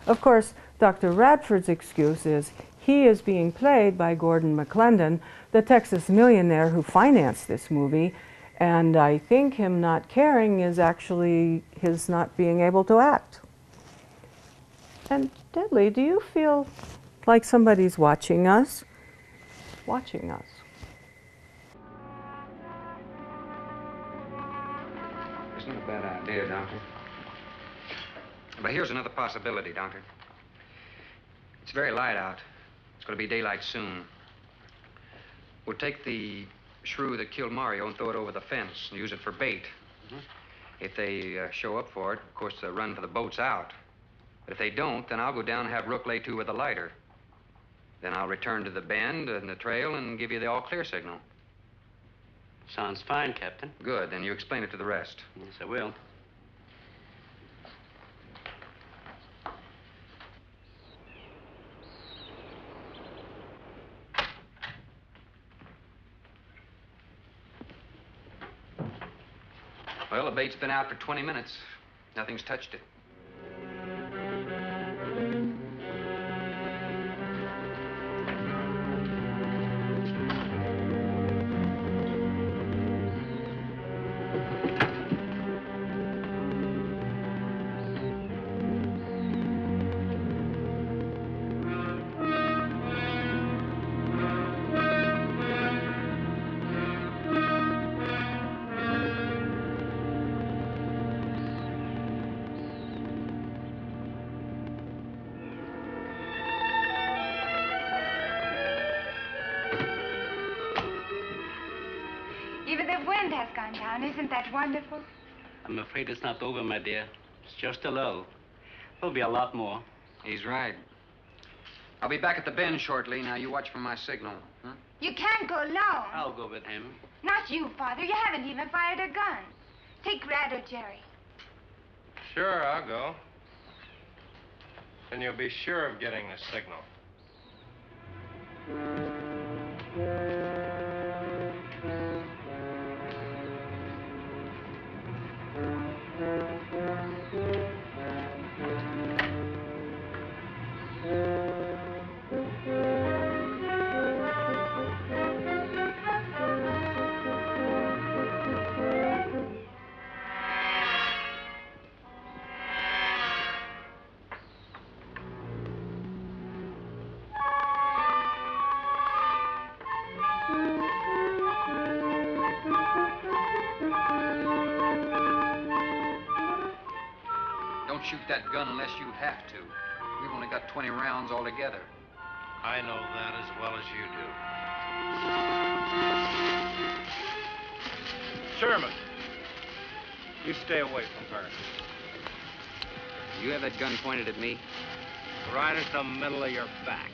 Of course, Dr. Radford's excuse is he is being played by Gordon McClendon, the Texas millionaire who financed this movie, and I think him not caring is actually his not being able to act. And Deadly, do you feel like somebody's watching us? Watching us. It's not a bad idea, Doctor. But here's another possibility, Doctor. It's very light out. It's going to be daylight soon. We'll take the shrew that killed Mario and throw it over the fence and use it for bait. If they show up for it, of course, they'll run for the boats out. But if they don't, then I'll go down and have Rook lay to with a lighter. Then I'll return to the bend and the trail and give you the all-clear signal. Sounds fine, Captain. Good. Then you explain it to the rest. Yes, I will. Well, the bait's been out for 20 minutes. Nothing's touched it. Even the wind has gone down. Isn't that wonderful? I'm afraid it's not over, my dear. It's just a lull. There'll be a lot more. He's right. I'll be back at the bend shortly. Now, you watch for my signal. Huh? You can't go alone. I'll go with him. Not you, Father. You haven't even fired a gun. Take Red or Jerry. Sure, I'll go. Then you'll be sure of getting the signal. Don't shoot that gun unless you have to. We've only got 20 rounds altogether. I know that as well as you do. Sherman, you stay away from her. You have that gun pointed at me? Right at the middle of your back.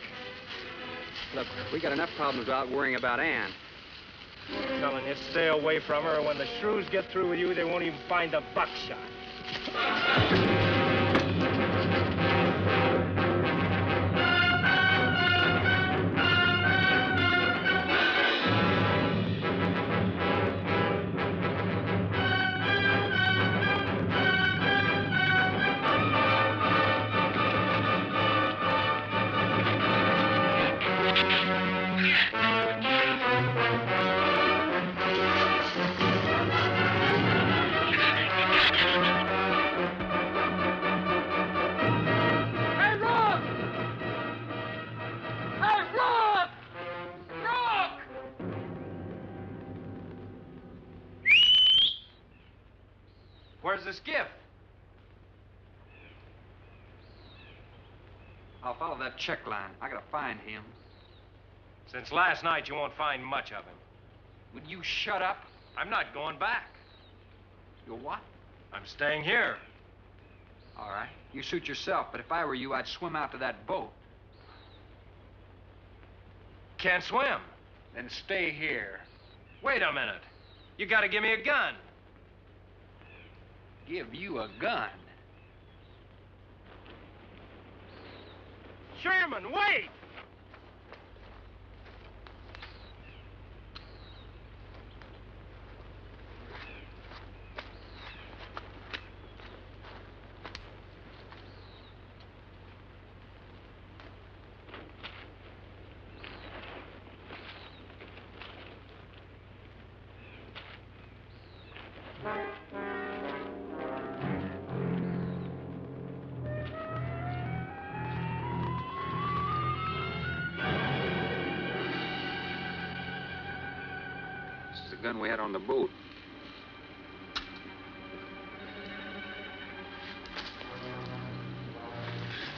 Look, we got enough problems without worrying about Ann. I'm telling you, stay away from her, or when the shrews get through with you, they won't even find the buckshot. Where's this gift? I'll follow that check line. I gotta find him. Since last night, you won't find much of him. Would you shut up? I'm not going back. You're what? I'm staying here. All right. You suit yourself, but if I were you, I'd swim out to that boat. Can't swim. Then stay here. Wait a minute. You gotta give me a gun. Give you a gun? Sherman, wait! This is the gun we had on the boat.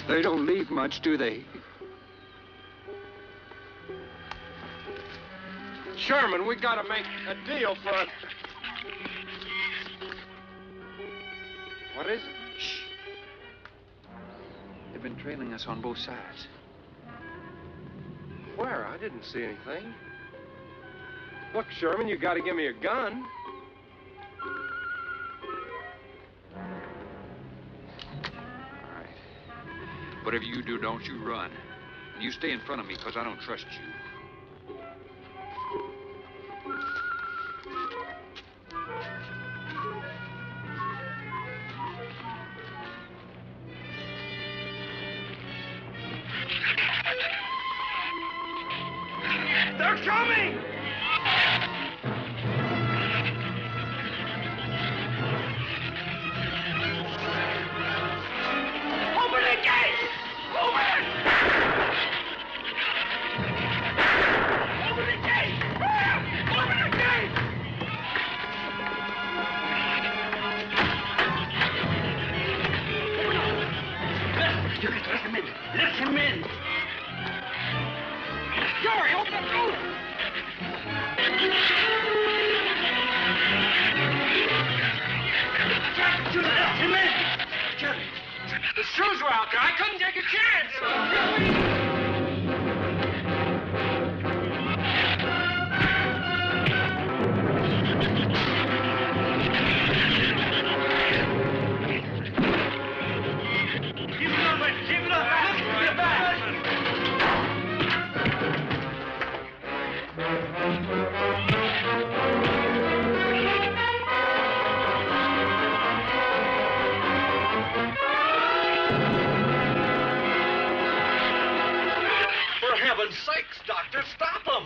They don't leave much, do they? Sherman, we gotta make a deal for it. What is it? Shh. They've been trailing us on both sides. Where? I didn't see anything. Look, Sherman, you gotta give me a gun. All right. Whatever you do, don't you run. And you stay in front of me, because I don't trust you. They're coming! Open the gate! Open! Open the gate! Open the gate! You can let him in. Let him in. Jerry, open the door! You let him in! Jerry, the Shrews were out there. I couldn't take a chance. Keep it up, man. Keep it up. Get back. For heaven's sakes, Doctor, stop them!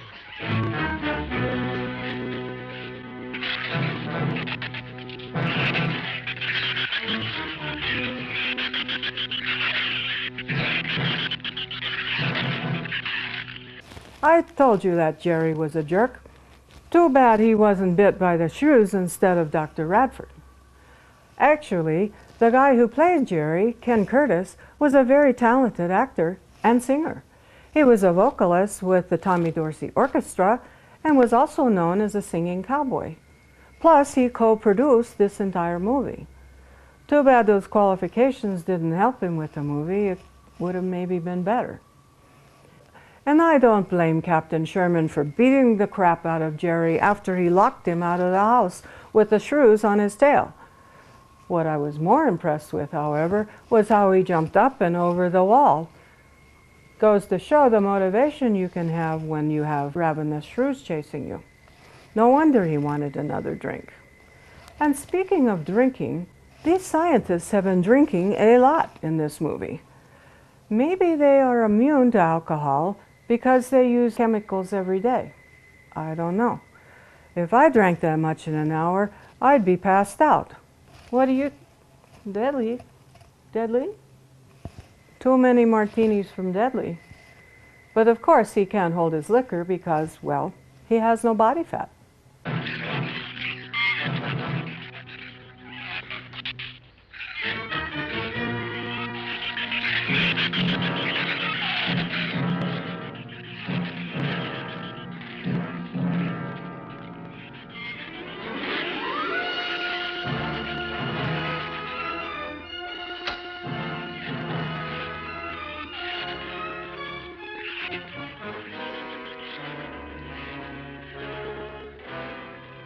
I told you that Jerry was a jerk. Too bad he wasn't bit by the shrews instead of Dr. Radford. Actually, the guy who played Jerry, Ken Curtis, was a very talented actor and singer. He was a vocalist with the Tommy Dorsey Orchestra and was also known as a singing cowboy. Plus, he co-produced this entire movie. Too bad those qualifications didn't help him with the movie. It would have maybe been better. And I don't blame Captain Sherman for beating the crap out of Jerry after he locked him out of the house with the shrews on his tail. What I was more impressed with, however, was how he jumped up and over the wall. Goes to show the motivation you can have when you have ravenous shrews chasing you. No wonder he wanted another drink. And speaking of drinking, these scientists have been drinking a lot in this movie. Maybe they are immune to alcohol because they use chemicals every day. I don't know. If I drank that much in an hour, I'd be passed out. What do you... Deadly? Deadly? Too many martinis from Deadly. But of course he can't hold his liquor because, well, he has no body fat.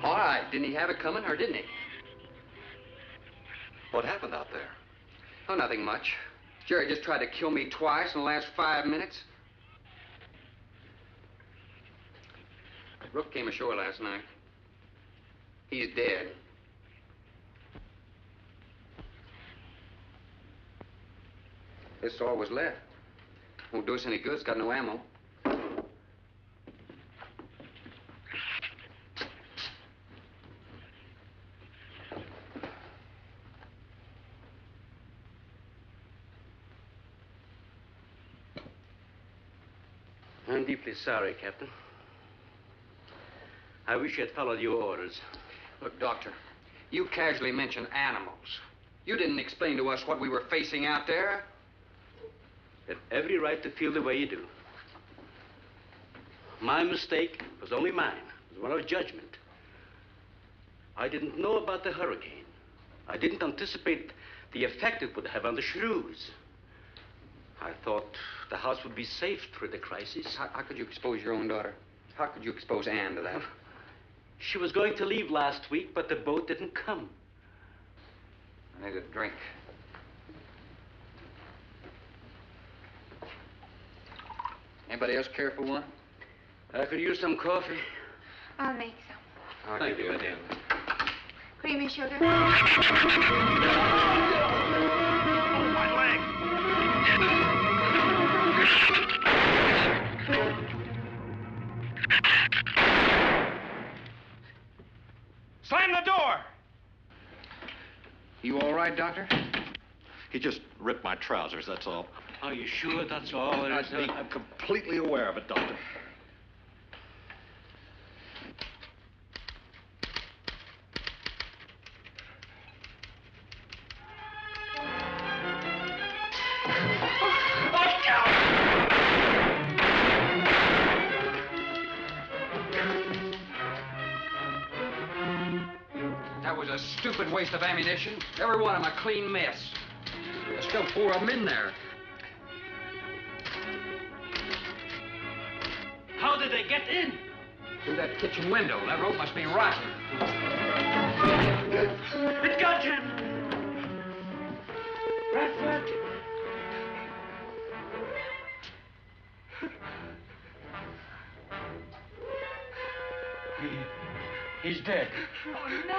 All right, didn't he have it coming, or didn't he? What happened out there? Oh, nothing much. Jerry just tried to kill me twice in the last 5 minutes. Rook came ashore last night. He's dead. This all was left. Won't do us any good. It's got no ammo. I'm deeply sorry, Captain. I wish you had followed your orders. Look, Doctor, you casually mentioned animals. You didn't explain to us what we were facing out there. You have every right to feel the way you do. My mistake was only mine. It was one of judgment. I didn't know about the hurricane. I didn't anticipate the effect it would have on the Shrews. I thought the house would be safe through the crisis. How could you expose your own daughter? How could you expose Anne to that? She was going to leave last week, but the boat didn't come. I need a drink. Anybody else care for one? I could use some coffee. I'll make some. Thank you, madam. Creamy sugar? My leg! Slam the door! You all right, Doctor? He just ripped my trousers, that's all. Are you sure that's all there is? I'm completely aware of it, Doctor. That was a stupid waste of ammunition. Every one of them a clean mess. There's still 4 of them in there. How did they get in? Through that kitchen window. That rope must be rotten. It got him! Radford! He's dead. Oh, no.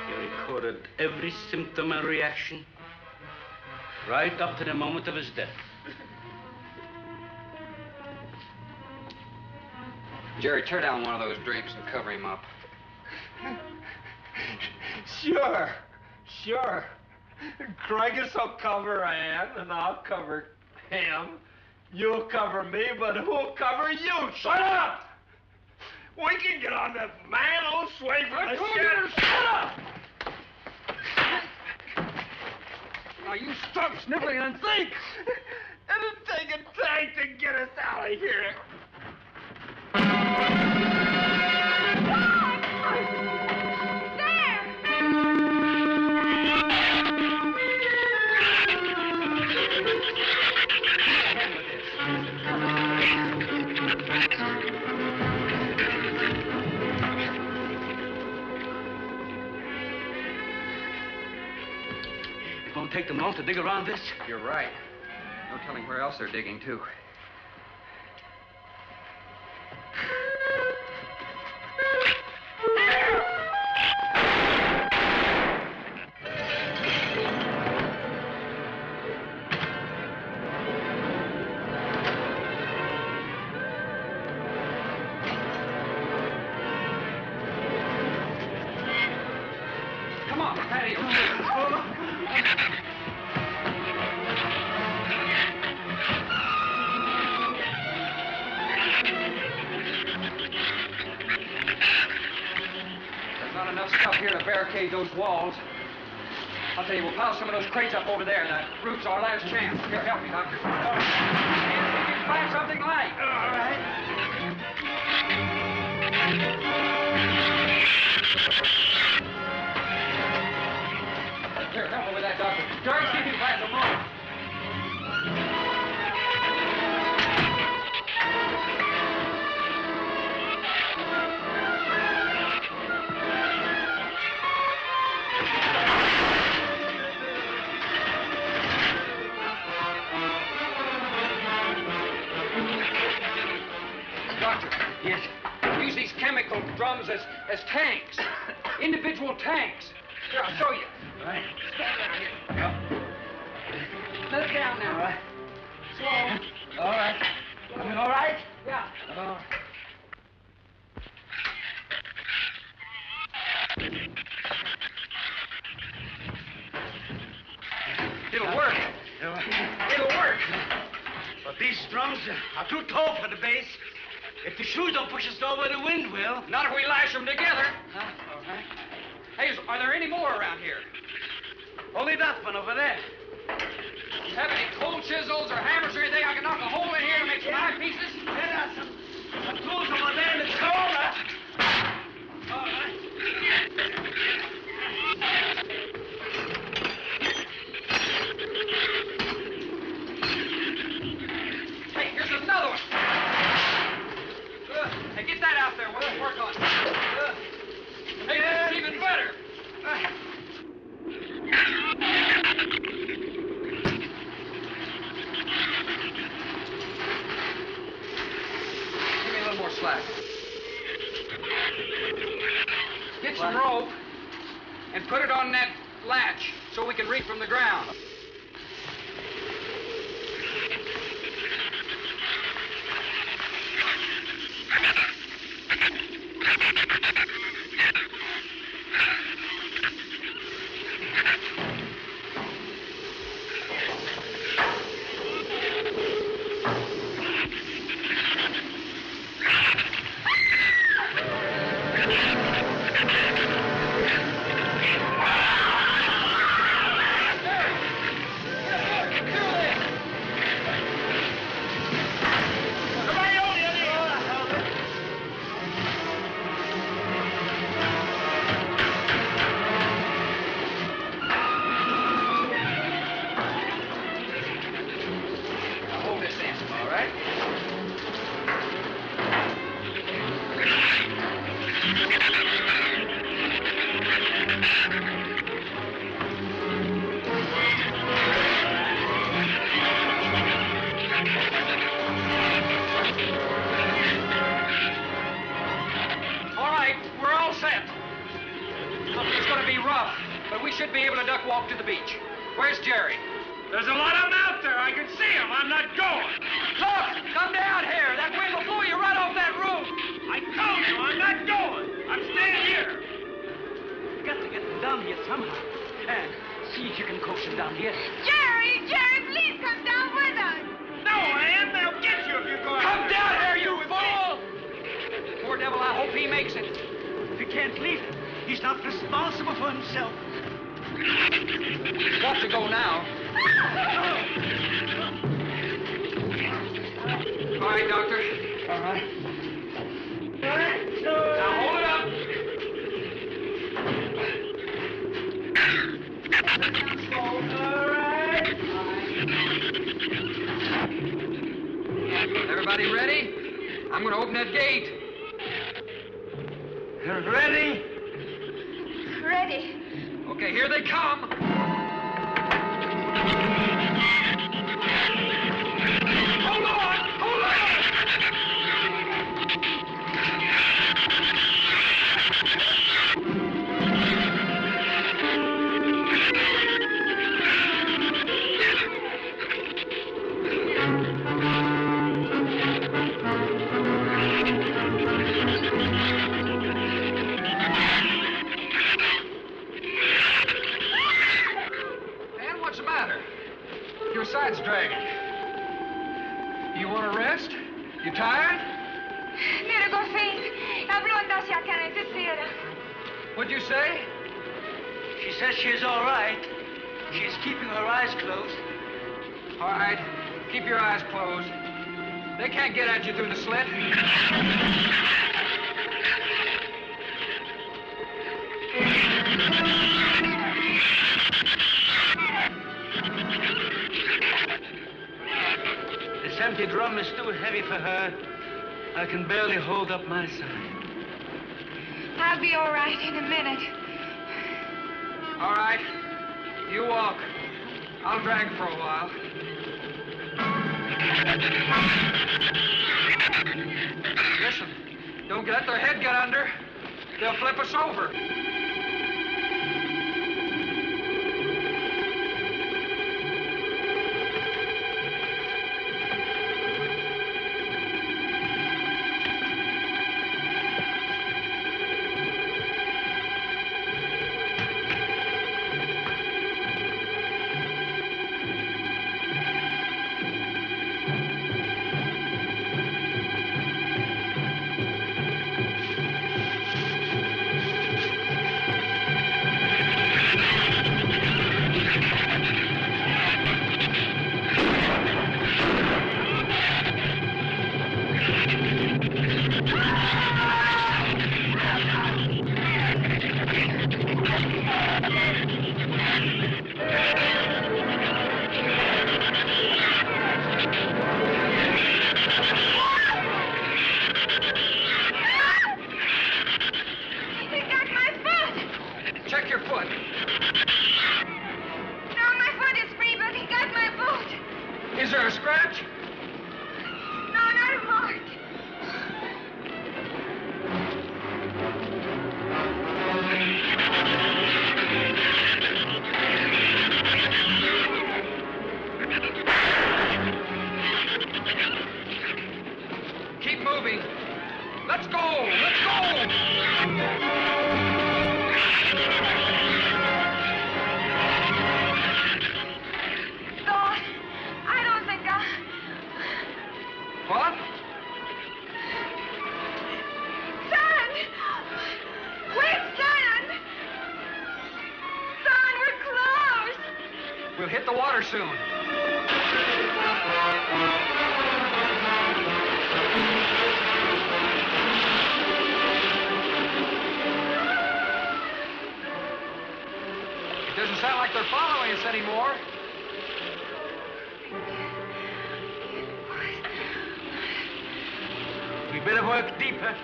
You recorded every symptom and reaction, right up to the moment of his death. Jerry, tear down one of those drapes and cover him up. Sure. Craigus will cover Ann, and I'll cover him. You'll cover me, but who'll cover you? Shut up! We can get on that man old sway from the shed. Shut up! Now, you stop sniveling and think! It'll take a tank to get us out of here. It won't take them long to dig around this. You're right. No telling where else they're digging, too. Come on, patio. Not enough stuff here to barricade those walls. I'll tell you, we'll pile some of those crates up over there. The roof's our last chance. Here, help me, Doctor. See if you can find something light. All right. Here, help me with that, Doctor. Jerry, see if you can find some more. Yes. Use these chemical drums as tanks. Individual tanks. Here, I'll show you. All right. Stand down here. Yep. Let it down now. All right. Slow. All right. I mean, all right? Yeah. It'll work. It'll work. I'm too tall for the base. If the shoes don't push us over, the wind will. Not if we lash them together. Huh? All right. Hey, are there any more around here? Only that one over there. Have any cold chisels or hammers or anything I can knock a hole in here to make some eye pieces? There are some tools over there in the corner. All right. Hey, here's another one. Hey, get that out there. We'll work on it. Hey, this is even better. Give me a little more slack. Get some rope and put it on that latch so we can reach from the ground. Should be able to duck walk to the beach. Where's Jerry? There's a lot of them out there. I can see them. I'm not going. Look! Come down here. That wind will blow you right off that roof. I told you I'm not going. I'm staying here. You got to get them down here somehow. And see if you can coax them down here. Jerry, please come down with us. No, Ann. They'll get you if you go out Come there. down here, you fool! Poor devil, I hope he makes it. If you can't leave him, he's not responsible for himself. He's got to go now. All right, Doctor. All right. Now hold it up. All right. Everybody ready? I'm going to open that gate. Ready? Ready. Okay, here they come. Hold on! Hold on! Your side's dragging. You want to rest? You tired? Mira, Goffin, habló hacia acá en tercera. What'd you say? She says she's all right. She's keeping her eyes closed. All right. Keep your eyes closed. They can't get at you through the slit. This empty drum is too heavy for her. I can barely hold up my side. I'll be all right in a minute. All right. You walk. I'll drag for a while. Listen, don't let their head get under. They'll flip us over. He got my foot. Check your foot. No, my foot is free, but he got my boot. Is there a scratch? No, not a mark. Keep moving. Let's go! Let's go! God, I don't think What? Son! Wait, son! Son, we're close! We'll hit the water soon. It doesn't sound like they're following us anymore. We better work deeper.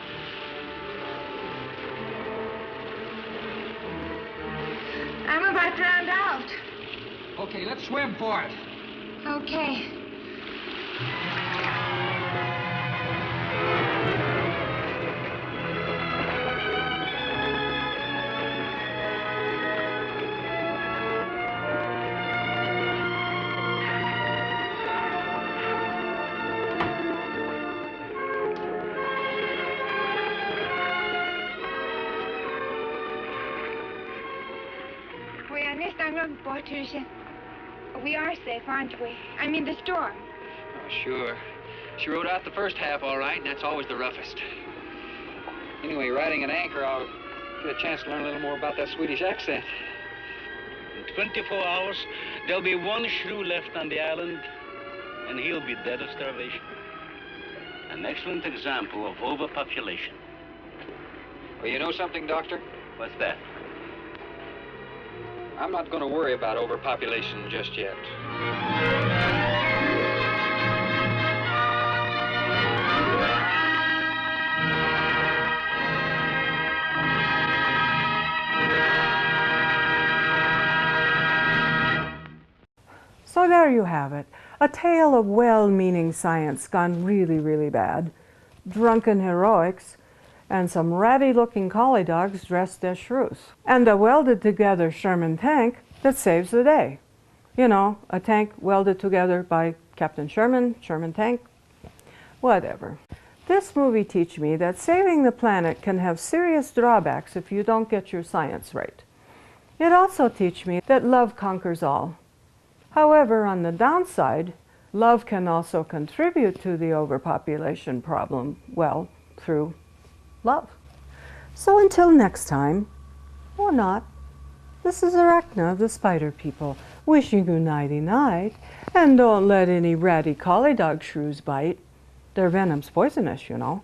I'm about drowned out. Okay, let's swim for it. Okay. We are next on Portugal. We are safe, aren't we? I mean the storm. Oh, sure. She rode out the first half all right, and that's always the roughest. Anyway, riding an anchor, I'll get a chance to learn a little more about that Swedish accent. In 24 hours, there'll be one shrew left on the island, and he'll be dead of starvation. An excellent example of overpopulation. Well, you know something, Doctor? What's that? I'm not going to worry about overpopulation just yet. So there you have it, a tale of well-meaning science gone really, really bad, drunken heroics, and some ratty-looking collie dogs dressed as shrews, and a welded-together Sherman tank that saves the day. You know, a tank welded together by Captain Sherman, Sherman tank, whatever. This movie teaches me that saving the planet can have serious drawbacks if you don't get your science right. It also teaches me that love conquers all. However, on the downside, love can also contribute to the overpopulation problem, well, through love. So until next time, or not, this is Arachna of the Spider People, wishing you nighty-night, and don't let any ratty collie dog shrews bite. Their venom's poisonous, you know.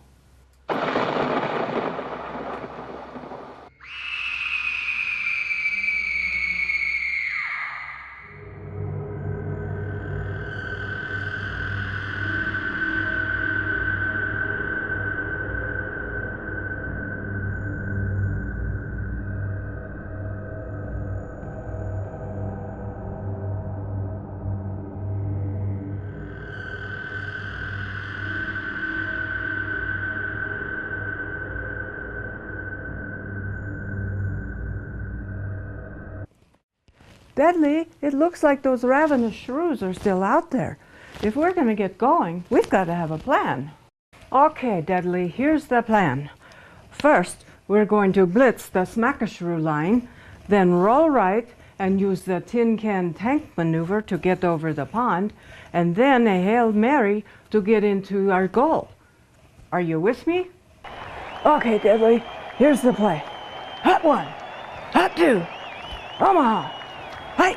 Deadly, it looks like those ravenous shrews are still out there. If we're going to get going, we've got to have a plan. Okay, Deadly, here's the plan. First, we're going to blitz the Smack-a-Shrew line, then roll right and use the tin can tank maneuver to get over the pond, and then a Hail Mary to get into our goal. Are you with me? Okay, Deadly, here's the play. Hot one, hot two, Omaha. Hey!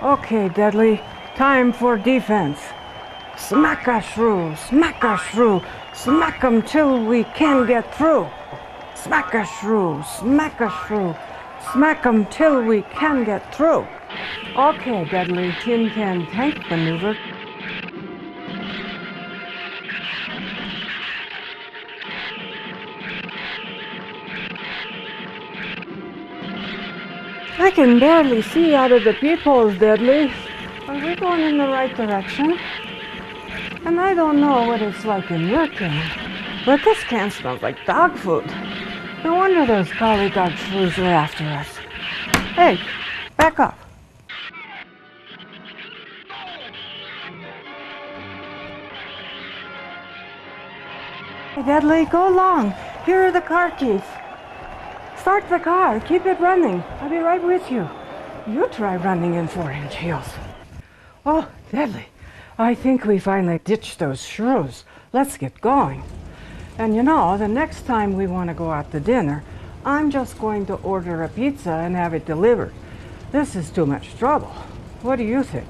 Okay, Deadly, time for defense. Smack-a-Shrew, Smack-a-Shrew, smack 'em till we can't get through. Smack-a-Shrew, Smack-a-Shrew, Smack 'em till we can get through. Okay, Deadly tin can tank maneuver. I can barely see out of the peepholes, Deadly. Are we going in the right direction? And I don't know what it's like in your can, but this can smells like dog food. No wonder those collie dog shrews are after us. Hey, back up. Hey, Deadly, go along. Here are the car keys. Start the car. Keep it running. I'll be right with you. You try running in 4-inch heels. Oh, Deadly, I think we finally ditched those shrews. Let's get going. And you know, the next time we want to go out to dinner, I'm just going to order a pizza and have it delivered. This is too much trouble. What do you think?